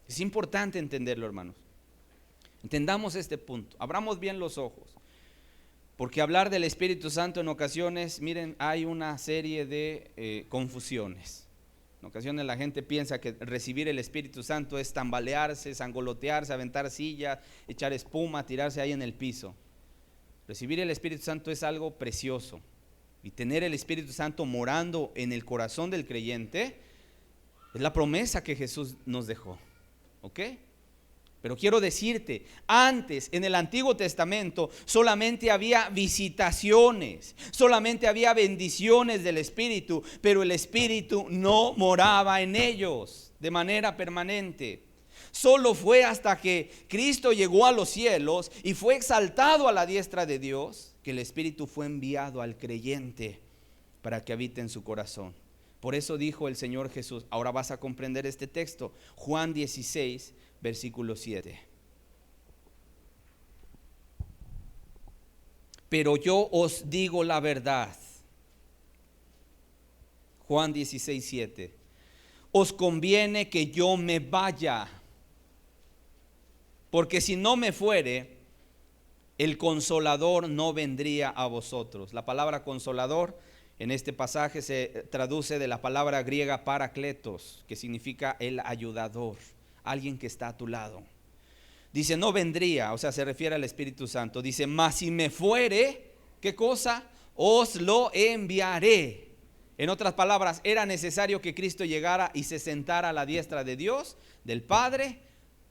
Es importante entenderlo, hermanos. Entendamos este punto, abramos bien los ojos. Porque hablar del Espíritu Santo en ocasiones, miren, hay una serie de confusiones. En ocasiones la gente piensa que recibir el Espíritu Santo es tambalearse, sangolotearse, aventar sillas, echar espuma, tirarse ahí en el piso. Recibir el Espíritu Santo es algo precioso, y tener el Espíritu Santo morando en el corazón del creyente, es la promesa que Jesús nos dejó. ¿Ok? Pero quiero decirte, antes en el Antiguo Testamento solamente había visitaciones, solamente había bendiciones del Espíritu, pero el Espíritu no moraba en ellos de manera permanente. Solo fue hasta que Cristo llegó a los cielos y fue exaltado a la diestra de Dios que el Espíritu fue enviado al creyente para que habite en su corazón. Por eso dijo el Señor Jesús, ahora vas a comprender este texto, Juan 16, versículo 7. Pero yo os digo la verdad. Juan 16, 7. Os conviene que yo me vaya, porque si no me fuere, el Consolador no vendría a vosotros. La palabra Consolador en este pasaje se traduce de la palabra griega parakletos, que significa el ayudador, alguien que está a tu lado. Dice no vendría, o sea, se refiere al Espíritu Santo. Dice, mas si me fuere, ¿qué cosa? Os lo enviaré. En otras palabras, era necesario que Cristo llegara y se sentara a la diestra de Dios, del Padre,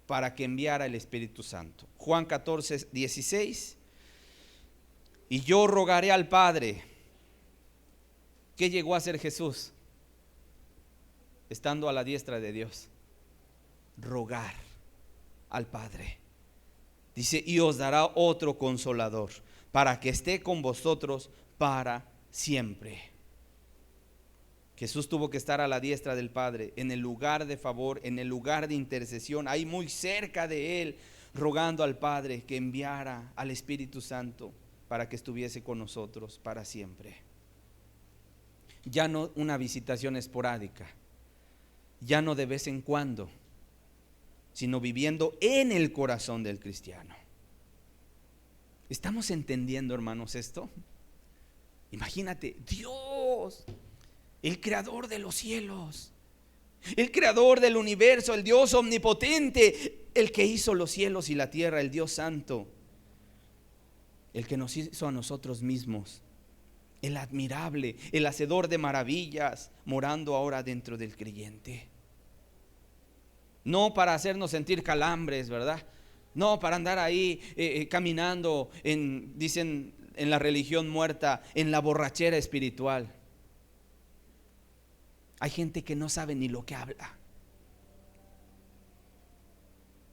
para que enviara el Espíritu Santo. Juan 14, 16. Y yo rogaré al Padre. ¿Qué llegó a hacer Jesús? Estando a la diestra de Dios. Rogar al Padre. Dice, y os dará otro consolador, para que esté con vosotros para siempre. Jesús tuvo que estar a la diestra del Padre, en el lugar de favor, en el lugar de intercesión, ahí muy cerca de Él, rogando al Padre que enviara al Espíritu Santo para que estuviese con nosotros para siempre. Ya no una visitación esporádica, ya no de vez en cuando, sino viviendo en el corazón del cristiano. ¿Estamos entendiendo, hermanos, esto? Imagínate, Dios, el creador de los cielos, el creador del universo, el Dios omnipotente, el que hizo los cielos y la tierra, el Dios santo, el que nos hizo a nosotros mismos, el admirable, el hacedor de maravillas, morando ahora dentro del creyente. No para hacernos sentir calambres, ¿verdad? No para andar ahí caminando dicen en la religión muerta, en la borrachera espiritual. Hay gente que no sabe ni lo que habla,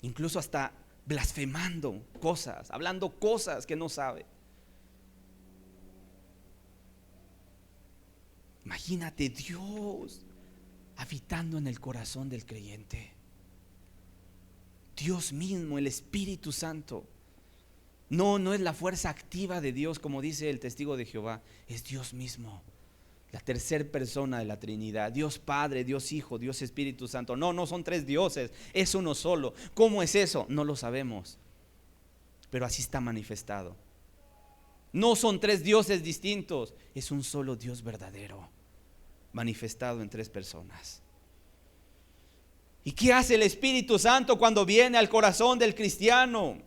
incluso hasta blasfemando cosas, hablando cosas que no sabe. Imagínate Dios habitando en el corazón del creyente. Dios mismo, el Espíritu Santo. No es la fuerza activa de Dios, como dice el testigo de Jehová. Es Dios mismo, la tercera persona de la Trinidad. Dios Padre, Dios Hijo, Dios Espíritu Santo. No son tres dioses, es uno solo. ¿Cómo es eso? No lo sabemos, pero así está manifestado. No son tres dioses distintos, es un solo Dios verdadero, manifestado en tres personas. ¿Y qué hace el Espíritu Santo cuando viene al corazón del cristiano?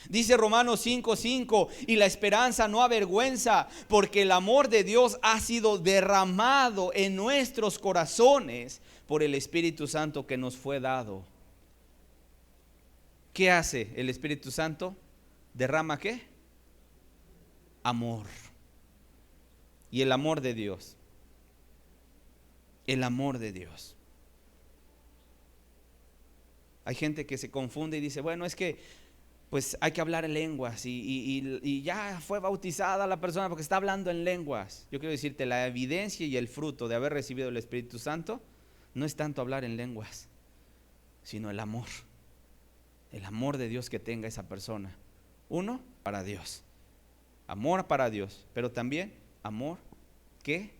Dice Romanos 5:5, y la esperanza no avergüenza, porque el amor de Dios ha sido derramado en nuestros corazones por el Espíritu Santo que nos fue dado. ¿Qué hace el Espíritu Santo? ¿Derrama qué? Amor. Y el amor de Dios. El amor de Dios. Hay gente que se confunde y dice, bueno, es que pues hay que hablar en lenguas y ya fue bautizada la persona porque está hablando en lenguas. Yo quiero decirte, la evidencia y el fruto de haber recibido el Espíritu Santo no es tanto hablar en lenguas, sino el amor de Dios que tenga esa persona. Uno, para Dios, amor para Dios, pero también amor que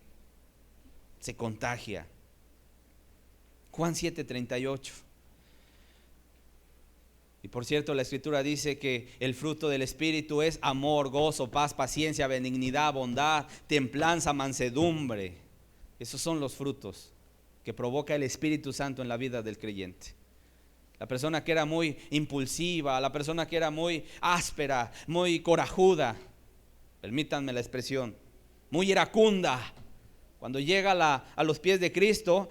se contagia. Juan 7:38. Y por cierto, la Escritura dice que el fruto del Espíritu es amor, gozo, paz, paciencia, benignidad, bondad, templanza, mansedumbre. Esos son los frutos que provoca el Espíritu Santo en la vida del creyente. La persona que era muy impulsiva, la persona que era muy áspera, muy corajuda, permítanme la expresión, muy iracunda. Cuando llega a los pies de Cristo,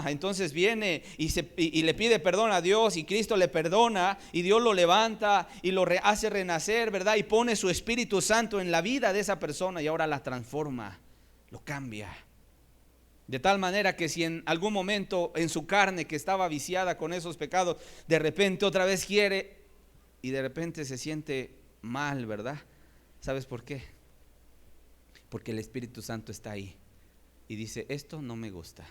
entonces viene y le pide perdón a Dios, y Cristo le perdona, y Dios lo levanta y lo hace renacer, ¿verdad? Y pone su Espíritu Santo en la vida de esa persona y ahora la transforma, lo cambia. De tal manera que si en algún momento en su carne, que estaba viciada con esos pecados, de repente otra vez quiere y de repente se siente mal, ¿verdad? ¿Sabes por qué? Porque el Espíritu Santo está ahí y dice, esto no me gusta.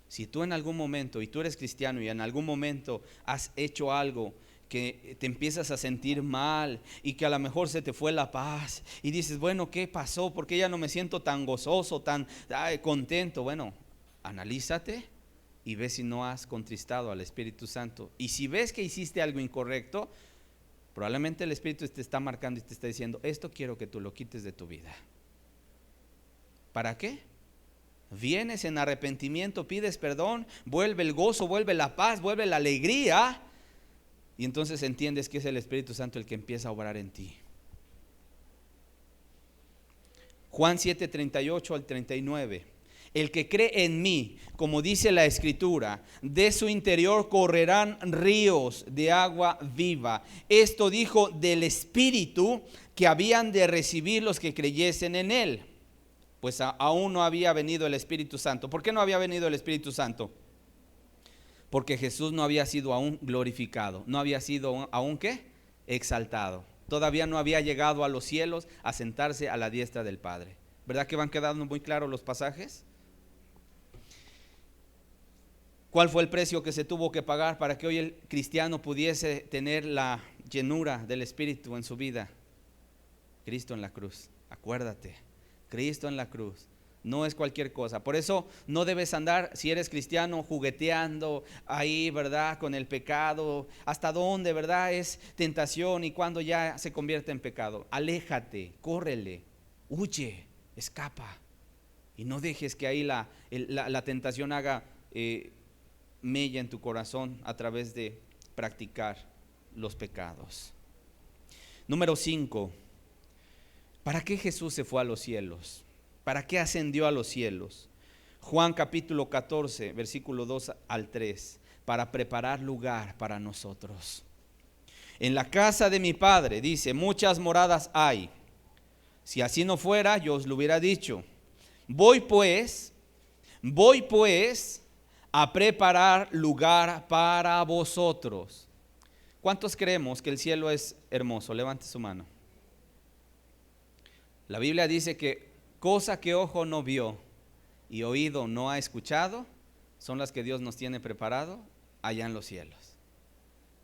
Si tú en algún momento, y tú eres cristiano, y en algún momento has hecho algo que te empiezas a sentir mal y que a lo mejor se te fue la paz y dices, bueno, ¿qué pasó? ¿Por qué ya no me siento tan gozoso, tan contento? Bueno, analízate y ve si no has contristado al Espíritu Santo. Y si ves que hiciste algo incorrecto, probablemente el Espíritu te está marcando y te está diciendo, esto quiero que tú lo quites de tu vida. ¿Para qué? Vienes en arrepentimiento, pides perdón, vuelve el gozo, vuelve la paz, vuelve la alegría, y entonces entiendes que es el Espíritu Santo el que empieza a obrar en ti. Juan 7:38 al 39. El que cree en mí, como dice la Escritura, de su interior correrán ríos de agua viva. Esto dijo del Espíritu que habían de recibir los que creyesen en él. Pues aún no había venido el Espíritu Santo. ¿Por qué no había venido el Espíritu Santo? Porque Jesús no había sido aún glorificado, no había sido aún ¿qué? Exaltado. Todavía no había llegado a los cielos a sentarse a la diestra del Padre. ¿Verdad que van quedando muy claros los pasajes? ¿Cuál fue el precio que se tuvo que pagar para que hoy el cristiano pudiese tener la llenura del Espíritu en su vida? Cristo en la cruz, acuérdate. Cristo en la cruz, no es cualquier cosa. Por eso no debes andar, si eres cristiano, jugueteando ahí, ¿verdad? Con el pecado. ¿Hasta dónde, verdad? Es tentación y cuando ya se convierte en pecado. Aléjate, córrele, huye, escapa. Y no dejes que ahí la tentación haga mella en tu corazón a través de practicar los pecados. Número 5. ¿Para qué Jesús se fue a los cielos? ¿Para qué ascendió a los cielos? Juan capítulo 14, versículo 2 al 3. Para preparar lugar para nosotros. En la casa de mi Padre, dice, muchas moradas hay. Si así no fuera, yo os lo hubiera dicho. Voy pues a preparar lugar para vosotros. ¿Cuántos creemos que el cielo es hermoso? Levante su mano. La Biblia dice que cosa que ojo no vio y oído no ha escuchado son las que Dios nos tiene preparado allá en los cielos.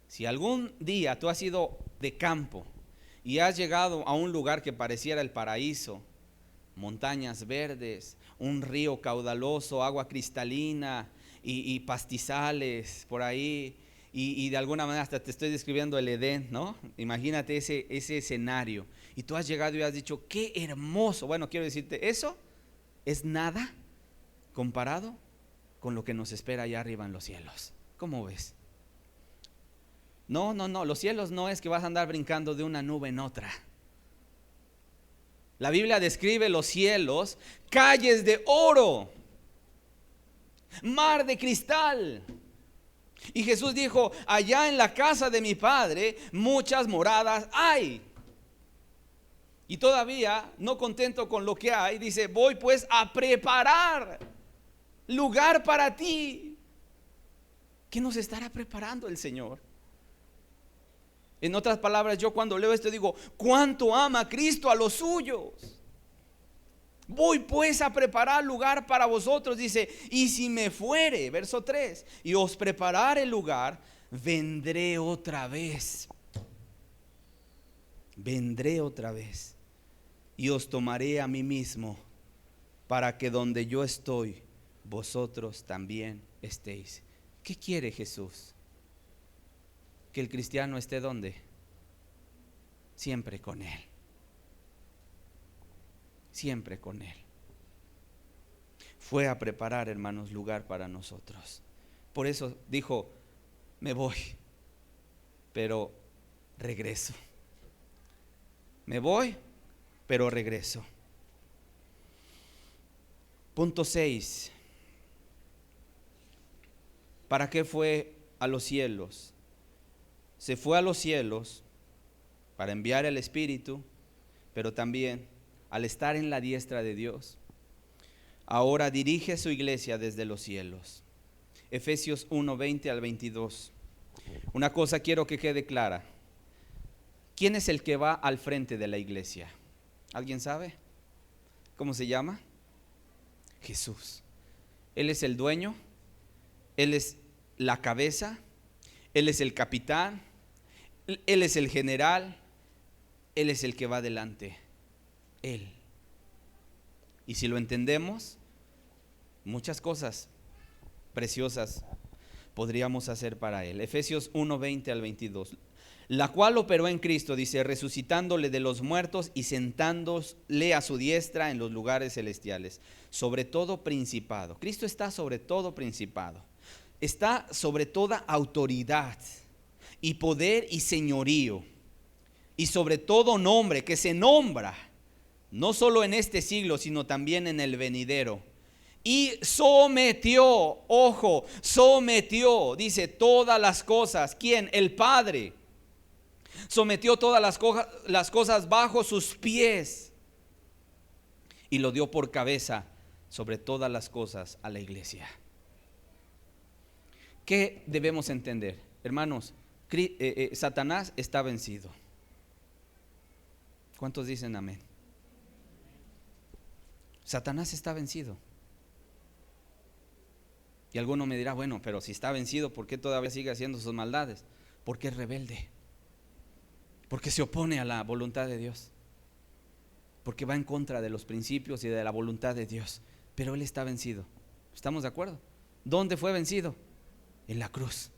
Si algún día tú has ido de campo y has llegado a un lugar que pareciera el paraíso, montañas verdes, un río caudaloso, agua cristalina y pastizales por ahí, y de alguna manera hasta te estoy describiendo el Edén, ¿no? Imagínate ese escenario. Y tú has llegado y has dicho, qué hermoso. Bueno, quiero decirte, eso es nada comparado con lo que nos espera allá arriba en los cielos. ¿Cómo ves? No, los cielos no es que vas a andar brincando de una nube en otra. La Biblia describe los cielos, calles de oro, mar de cristal. Y Jesús dijo, allá en la casa de mi Padre muchas moradas hay. Y todavía, no contento con lo que hay, dice, voy pues a preparar lugar para ti. ¿Qué nos estará preparando el Señor? En otras palabras, yo cuando leo esto digo, ¿cuánto ama Cristo a los suyos? Voy pues a preparar lugar para vosotros, dice, y si me fuere, verso 3, y os preparare el lugar, vendré otra vez. Vendré otra vez y os tomaré a mí mismo, para que donde yo estoy, vosotros también estéis. ¿Qué quiere Jesús? Que el cristiano esté ¿dónde? Siempre con Él. Siempre con Él. Fue a preparar, hermanos, lugar para nosotros. Por eso dijo, me voy, pero regreso. Me voy, pero regreso. Punto 6. ¿Para qué fue a los cielos? Se fue a los cielos para enviar el Espíritu, pero también al estar en la diestra de Dios, ahora dirige su iglesia desde los cielos. Efesios 1, 20 al 22. Una cosa quiero que quede clara. ¿Quién es el que va al frente de la iglesia? ¿Alguien sabe? ¿Cómo se llama? Jesús. Él es el dueño, Él es la cabeza, Él es el capitán, Él es el general, Él es el que va adelante. Él. Y si lo entendemos, muchas cosas preciosas podríamos hacer para Él. Efesios 1, 20 al 22. La cual operó en Cristo, dice, resucitándole de los muertos y sentándole a su diestra en los lugares celestiales, sobre todo principado. Cristo está sobre todo principado. Está sobre toda autoridad y poder y señorío, y sobre todo nombre que se nombra, no solo en este siglo, sino también en el venidero. Y sometió, ojo, sometió, dice, todas las cosas. ¿Quién? El Padre. Sometió todas las cosas bajo sus pies y lo dio por cabeza sobre todas las cosas a la iglesia. ¿Qué debemos entender? Hermanos, Satanás está vencido. ¿Cuántos dicen amén? Satanás está vencido. Y alguno me dirá, bueno, pero si está vencido, ¿por qué todavía sigue haciendo sus maldades? Porque es rebelde. Porque se opone a la voluntad de Dios. Porque va en contra de los principios y de la voluntad de Dios. Pero Él está vencido. ¿Estamos de acuerdo? ¿Dónde fue vencido? En la cruz.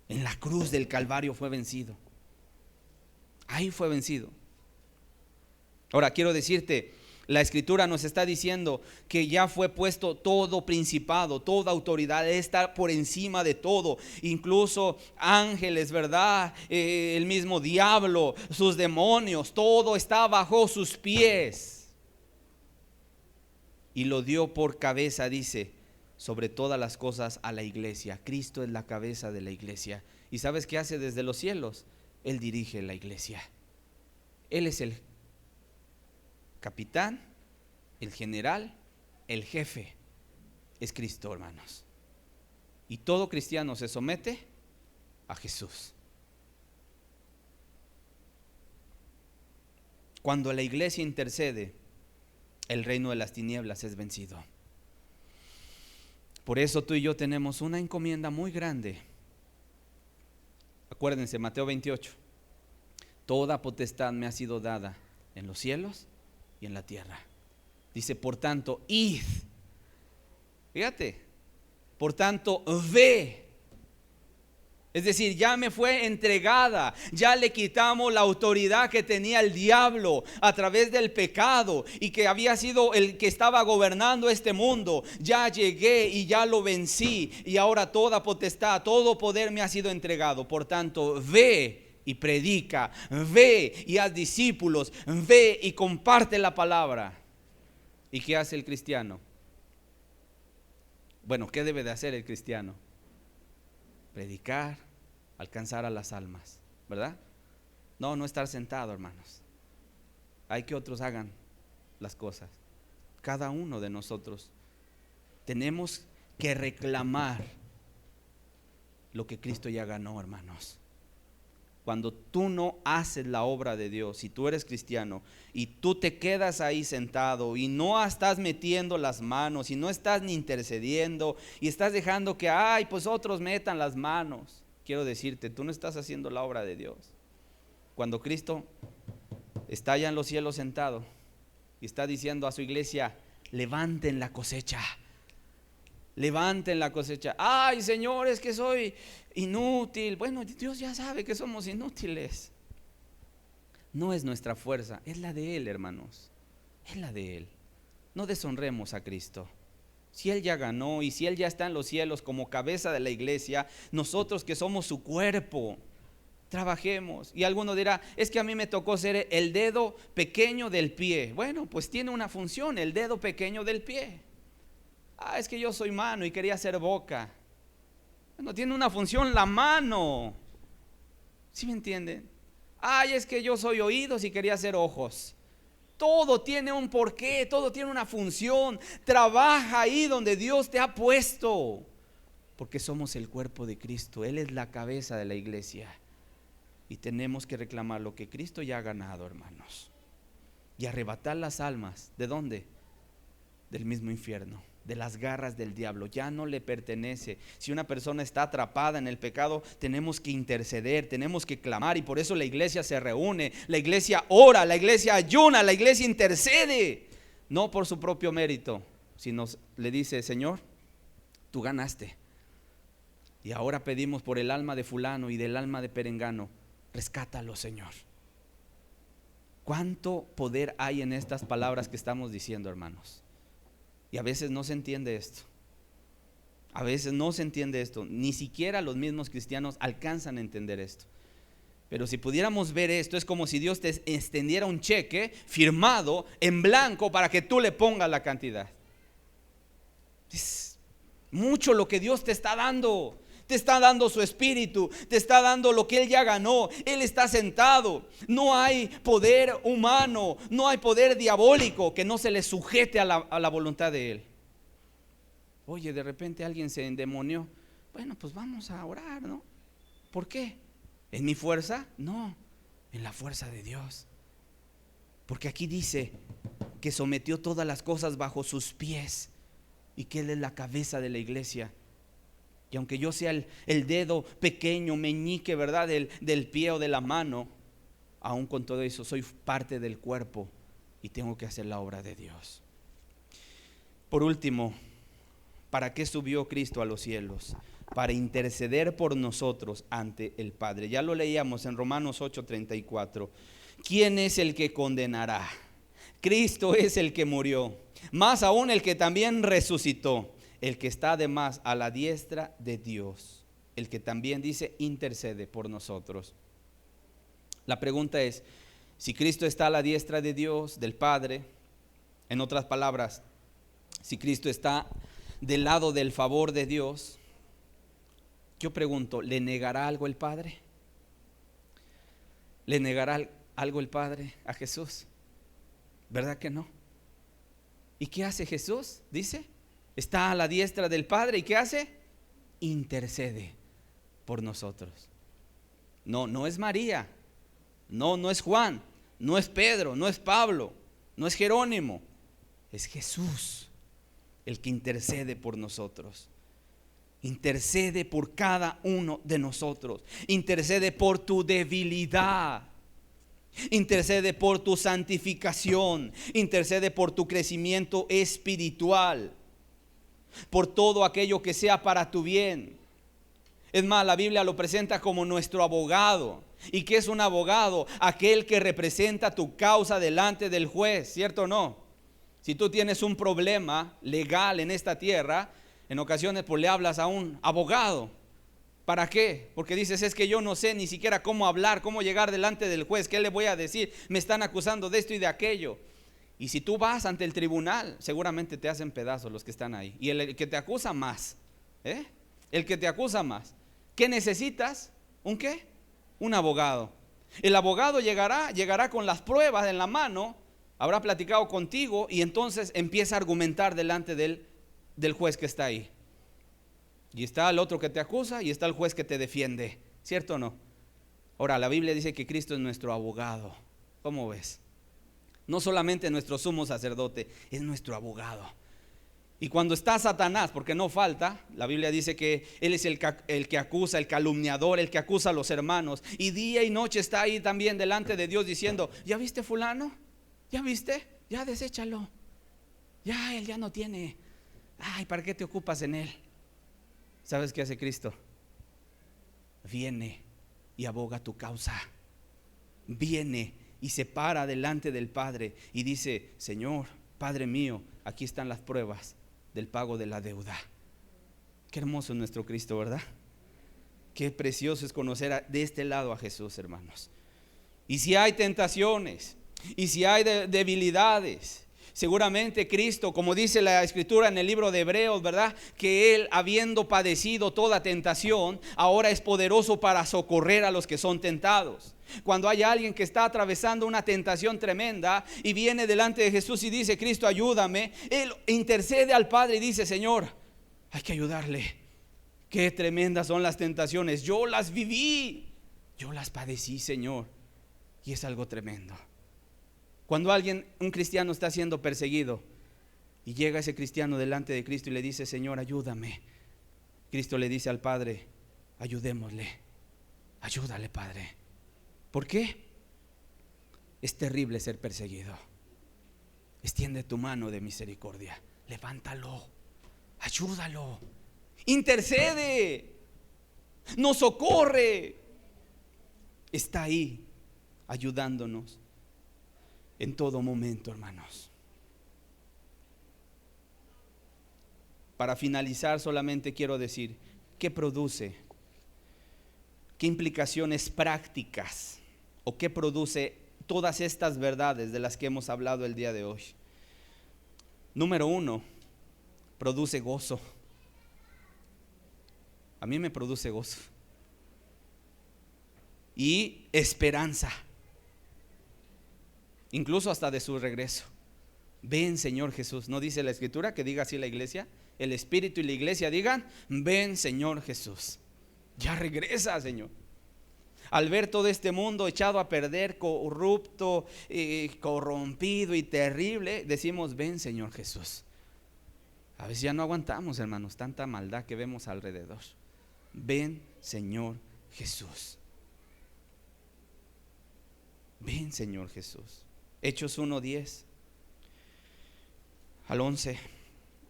En la cruz del Calvario fue vencido. Ahí fue vencido. Ahora quiero decirte, la Escritura nos está diciendo que ya fue puesto todo principado, toda autoridad, está por encima de todo, incluso ángeles, ¿verdad? El mismo diablo, sus demonios, todo está bajo sus pies. Y lo dio por cabeza, dice, sobre todas las cosas a la iglesia. Cristo es la cabeza de la iglesia. ¿Y sabes qué hace desde los cielos? Él dirige la iglesia. Él es el capitán, el general, el jefe. Es Cristo, hermanos. Y todo cristiano se somete a Jesús. Cuando la iglesia intercede, el reino de las tinieblas es vencido. Por eso tú y yo tenemos una encomienda muy grande. Acuérdense, Mateo 28. Toda potestad me ha sido dada en los cielos y en la tierra. Dice, por tanto, id. Fíjate, por tanto, ve. Es decir, ya me fue entregada, ya le quitamos la autoridad que tenía el diablo a través del pecado y que había sido el que estaba gobernando este mundo. Ya llegué y ya lo vencí y ahora toda potestad, todo poder me ha sido entregado. Por tanto, ve y predica, ve y haz discípulos, ve y comparte la palabra. ¿Y qué hace el cristiano? Bueno, ¿qué debe de hacer el cristiano? Predicar, alcanzar a las almas, ¿verdad? No estar sentado, hermanos. Hay que otros hagan las cosas. Cada uno de nosotros tenemos que reclamar lo que Cristo ya ganó, hermanos. Cuando tú no haces la obra de Dios, si tú eres cristiano y tú te quedas ahí sentado y no estás metiendo las manos y no estás ni intercediendo y estás dejando que pues otros metan las manos, quiero decirte, tú no estás haciendo la obra de Dios. Cuando Cristo está allá en los cielos sentado y está diciendo a su iglesia, levanten la cosecha. Levanten la cosecha. Ay, Señor, es que soy inútil. Bueno, Dios ya sabe que somos inútiles. No es nuestra fuerza, es la de Él, hermanos. Es la de Él. No deshonremos a Cristo. Si Él ya ganó y si Él ya está en los cielos como cabeza de la iglesia, nosotros que somos su cuerpo, trabajemos. Y alguno dirá, es que a mí me tocó ser el dedo pequeño del pie. Bueno, pues tiene una función, el dedo pequeño del pie. Es que yo soy mano y quería ser boca. Bueno, tiene una función la mano. ¿Sí me entienden? Es que yo soy oídos y quería ser ojos. Todo tiene un porqué, todo tiene una función. Trabaja ahí donde Dios te ha puesto. Porque somos el cuerpo de Cristo. Él es la cabeza de la iglesia. Y tenemos que reclamar lo que Cristo ya ha ganado, hermanos. Y arrebatar las almas. ¿De dónde? Del mismo infierno, de las garras del diablo. Ya no le pertenece. Si una persona está atrapada en el pecado, tenemos que interceder, tenemos que clamar. Y por eso la iglesia se reúne, la iglesia ora, la iglesia ayuna, la iglesia intercede. No por su propio mérito, sino le dice: Señor, tú ganaste. Y ahora pedimos por el alma de fulano y del alma de perengano. Rescátalo, Señor. ¿Cuánto poder hay en estas palabras que estamos diciendo, hermanos? Y a veces no se entiende esto. A veces no se entiende esto. Ni siquiera los mismos cristianos alcanzan a entender esto. Pero si pudiéramos ver esto, es como si Dios te extendiera un cheque firmado en blanco para que tú le pongas la cantidad. Es mucho lo que Dios te está dando. Te está dando su espíritu, te está dando lo que Él ya ganó. Él está sentado. No hay poder humano, no hay poder diabólico que no se le sujete a la voluntad de Él. Oye, de repente alguien se endemonió. Bueno, pues vamos a orar, ¿no? ¿Por qué? ¿En mi fuerza? No, en la fuerza de Dios. Porque aquí dice que sometió todas las cosas bajo sus pies y que Él es la cabeza de la iglesia. Y aunque yo sea el dedo pequeño, meñique, ¿verdad? Del pie o de la mano, aún con todo eso soy parte del cuerpo y tengo que hacer la obra de Dios. Por último, ¿para qué subió Cristo a los cielos? Para interceder por nosotros ante el Padre. Ya lo leíamos en Romanos 8:34. ¿Quién es el que condenará? Cristo es el que murió, más aún el que también resucitó, el que está además a la diestra de Dios, el que también dice intercede por nosotros. La pregunta es, si Cristo está a la diestra de Dios, del Padre, en otras palabras, si Cristo está del lado del favor de Dios, yo pregunto, ¿le negará algo el Padre? ¿Le negará algo el Padre a Jesús? ¿Verdad que no? ¿Y qué hace Jesús? Dice, está a la diestra del Padre. ¿Y qué hace? Intercede por nosotros. No es María. No es Juan. No es Pedro. No es Pablo. No es Jerónimo. Es Jesús el que intercede por nosotros. Intercede por cada uno de nosotros. Intercede por tu debilidad. Intercede por tu santificación. Intercede por tu crecimiento espiritual. Por todo aquello que sea para tu bien. Es más, la Biblia lo presenta como nuestro abogado. ¿Y qué es un abogado? Aquel que representa tu causa delante del juez, ¿cierto o no? Si tú tienes un problema legal en esta tierra, en ocasiones pues le hablas a un abogado. ¿Para qué? Porque dices, es que yo no sé ni siquiera cómo hablar, cómo llegar delante del juez, ¿qué le voy a decir? Me están acusando de esto y de aquello. Y si tú vas ante el tribunal, seguramente te hacen pedazos los que están ahí. Y el que te acusa más, el que te acusa más. ¿Qué necesitas? ¿Un qué? Un abogado. El abogado llegará con las pruebas en la mano, habrá platicado contigo y entonces empieza a argumentar delante del juez que está ahí. Y está el otro que te acusa y está el juez que te defiende, ¿cierto o no? Ahora, la Biblia dice que Cristo es nuestro abogado. ¿Cómo ves? No solamente nuestro sumo sacerdote, es nuestro abogado. Y cuando está Satanás, porque no falta, la Biblia dice que él es el que acusa, el calumniador, el que acusa a los hermanos. Y día y noche está ahí también delante de Dios diciendo, ¿ya viste fulano? ¿Ya viste? Ya deséchalo. Ya él ya no tiene. ¿Para qué te ocupas en él? ¿Sabes qué hace Cristo? Viene y aboga tu causa. Viene y se para delante del Padre y dice, Señor, Padre mío, aquí están las pruebas del pago de la deuda. Qué hermoso es nuestro Cristo, ¿verdad? Qué precioso es conocer de este lado a Jesús, hermanos. Y si hay tentaciones, y si hay debilidades, seguramente Cristo, como dice la Escritura en el libro de Hebreos, ¿verdad? Que Él, habiendo padecido toda tentación, ahora es poderoso para socorrer a los que son tentados. Cuando hay alguien que está atravesando una tentación tremenda y viene delante de Jesús y dice: Cristo, ayúdame, Él intercede al Padre y dice: Señor, hay que ayudarle. Qué tremendas son las tentaciones. Yo las viví, yo las padecí, Señor. Y es algo tremendo. Cuando un cristiano está siendo perseguido y llega ese cristiano delante de Cristo y le dice: Señor, ayúdame, Cristo le dice al Padre: ayudémosle, ayúdale, Padre. ¿Por qué? Es terrible ser perseguido. Extiende tu mano de misericordia, levántalo, ayúdalo, intercede, nos socorre. Está ahí ayudándonos en todo momento, hermanos. Para finalizar, solamente quiero decir: ¿qué produce? ¿Qué implicaciones prácticas o qué produce todas estas verdades de las que hemos hablado el día de hoy? Número 1, produce gozo. A mí me produce gozo y esperanza, incluso hasta de su regreso. Ven, Señor Jesús. ¿No dice la Escritura que diga así la iglesia? El Espíritu y la iglesia digan: ven, Señor Jesús. Ya regresa, Señor. Al ver todo este mundo echado a perder, corrupto, corrompido y terrible, decimos: ven, Señor Jesús. A veces ya no aguantamos, hermanos, tanta maldad que vemos alrededor. Ven, Señor Jesús. Ven, Señor Jesús. Hechos 1:10 al 11.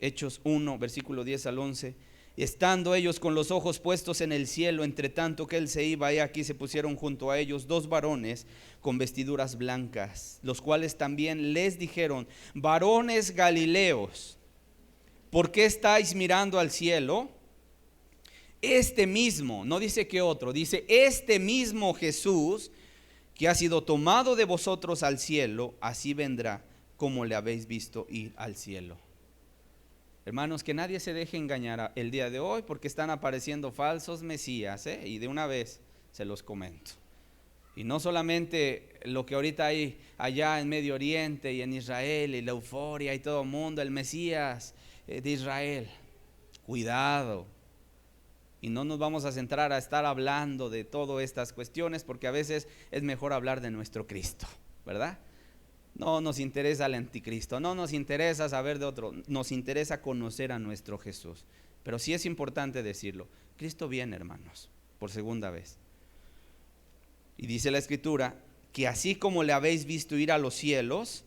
Hechos 1, versículo 10 al 11. Estando ellos con los ojos puestos en el cielo, entre tanto que él se iba, y aquí se pusieron junto a ellos 2 varones con vestiduras blancas, los cuales también les dijeron: varones Galileos, ¿por qué estáis mirando al cielo? Este mismo, no dice que otro, dice este mismo Jesús que ha sido tomado de vosotros al cielo, así vendrá como le habéis visto ir al cielo. Hermanos, que nadie se deje engañar el día de hoy, porque están apareciendo falsos mesías, y de una vez se los comento. Y no solamente lo que ahorita hay allá en Medio Oriente y en Israel, y la euforia y todo el mundo, el Mesías de Israel. Cuidado. Y no nos vamos a centrar a estar hablando de todas estas cuestiones, porque a veces es mejor hablar de nuestro Cristo, ¿verdad? No nos interesa el anticristo, no nos interesa saber de otro, nos interesa conocer a nuestro Jesús. Pero sí es importante decirlo: Cristo viene, hermanos, por segunda vez. Y dice la Escritura que así como le habéis visto ir a los cielos,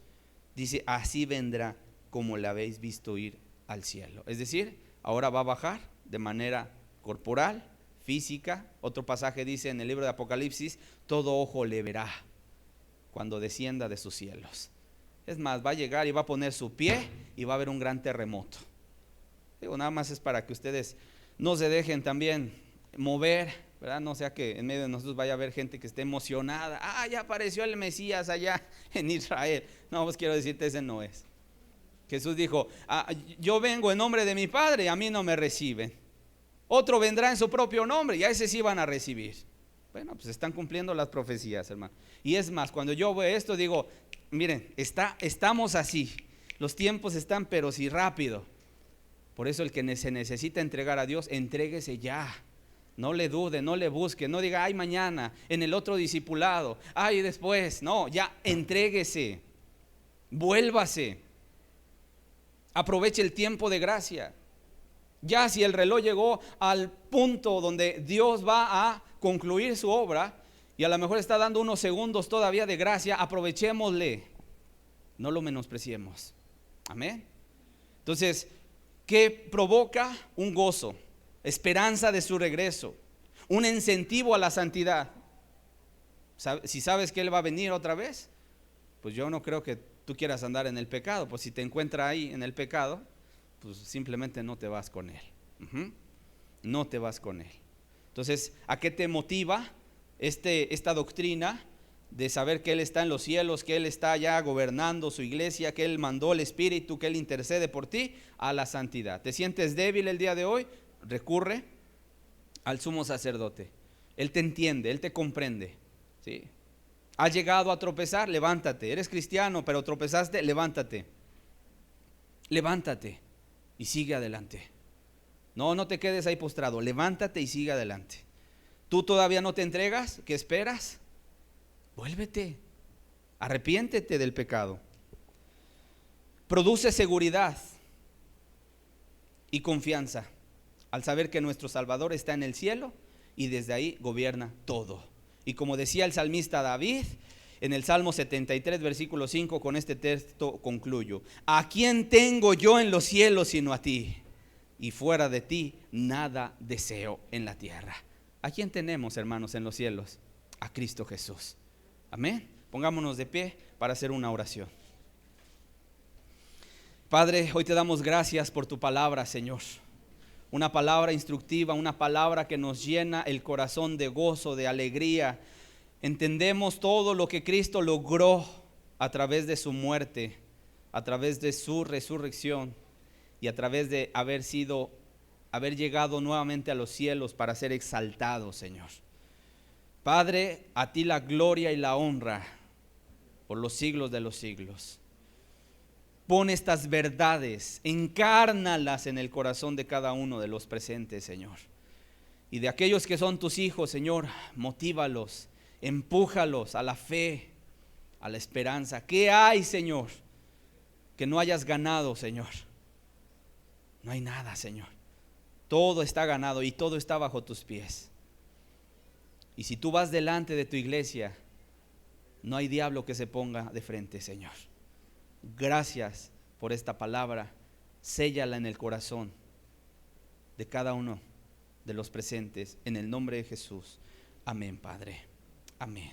dice, así vendrá como le habéis visto ir al cielo. Es decir, ahora va a bajar de manera corporal, física. Otro pasaje dice en el libro de Apocalipsis: todo ojo le verá cuando descienda de sus cielos. Es más, va a llegar y va a poner su pie y va a haber un gran terremoto. Digo, nada más es para que ustedes no se dejen también mover, ¿verdad? No sea que en medio de nosotros vaya a haber gente que esté emocionada: ya apareció el Mesías allá en Israel. No, pues quiero decirte, ese no es. Jesús dijo: yo vengo en nombre de mi Padre y a mí no me reciben. Otro vendrá en su propio nombre y a ese sí van a recibir. Bueno, pues están cumpliendo las profecías, hermano. Y es más, cuando yo veo esto digo: miren, estamos así, los tiempos están pero sí rápido. Por eso el que se necesita entregar a Dios, entréguese ya. No le dude, no le busque, no diga: ay, mañana, en el otro discipulado, ay, después. No, ya entréguese, vuélvase, aproveche el tiempo de gracia. Ya si el reloj llegó al punto donde Dios va a concluir su obra y a lo mejor está dando unos segundos todavía de gracia, aprovechémosle, no lo menospreciemos. Amén. Entonces, ¿qué provoca? Un gozo, esperanza de su regreso, un incentivo a la santidad. Si sabes que Él va a venir otra vez, pues yo no creo que tú quieras andar en el pecado. Pues si te encuentras ahí en el pecado, pues simplemente no te vas con Él. No te vas con Él. Entonces, ¿a qué te motiva esta doctrina de saber que Él está en los cielos, que Él está ya gobernando su iglesia, que Él mandó el Espíritu, que Él intercede por ti? A la santidad. ¿Te sientes débil el día de hoy? Recurre al sumo sacerdote. Él te entiende, Él te comprende, ¿sí? ¿Has llegado a tropezar? Levántate. Eres cristiano, pero tropezaste, levántate. Levántate y sigue adelante. No te quedes ahí postrado. Levántate y sigue adelante. ¿Tú todavía no te entregas? ¿Qué esperas? Vuélvete. Arrepiéntete del pecado. Produce seguridad y confianza al saber que nuestro Salvador está en el cielo y desde ahí gobierna todo. Y como decía el salmista David en el Salmo 73, versículo 5, con este texto concluyo: ¿a quién tengo yo en los cielos sino a ti? Y fuera de ti nada deseo en la tierra. ¿A quién tenemos, hermanos, en los cielos? A Cristo Jesús. Amén. Pongámonos de pie para hacer una oración. Padre, hoy te damos gracias por tu palabra, Señor. Una palabra instructiva, una palabra que nos llena el corazón de gozo, de alegría. Entendemos todo lo que Cristo logró a través de su muerte, a través de su resurrección y a través de haber llegado nuevamente a los cielos para ser exaltado, Señor. Padre, a ti la gloria y la honra por los siglos de los siglos. Pon estas verdades, encárnalas en el corazón de cada uno de los presentes, Señor. Y de aquellos que son tus hijos, Señor, motívalos, empújalos a la fe, a la esperanza. ¿Qué hay, Señor, que no hayas ganado, Señor? No hay nada, Señor. Todo está ganado y todo está bajo tus pies. Y si tú vas delante de tu iglesia, no hay diablo que se ponga de frente, Señor. Gracias por esta palabra. Séllala en el corazón de cada uno de los presentes, en el nombre de Jesús. Amén, Padre. Amén.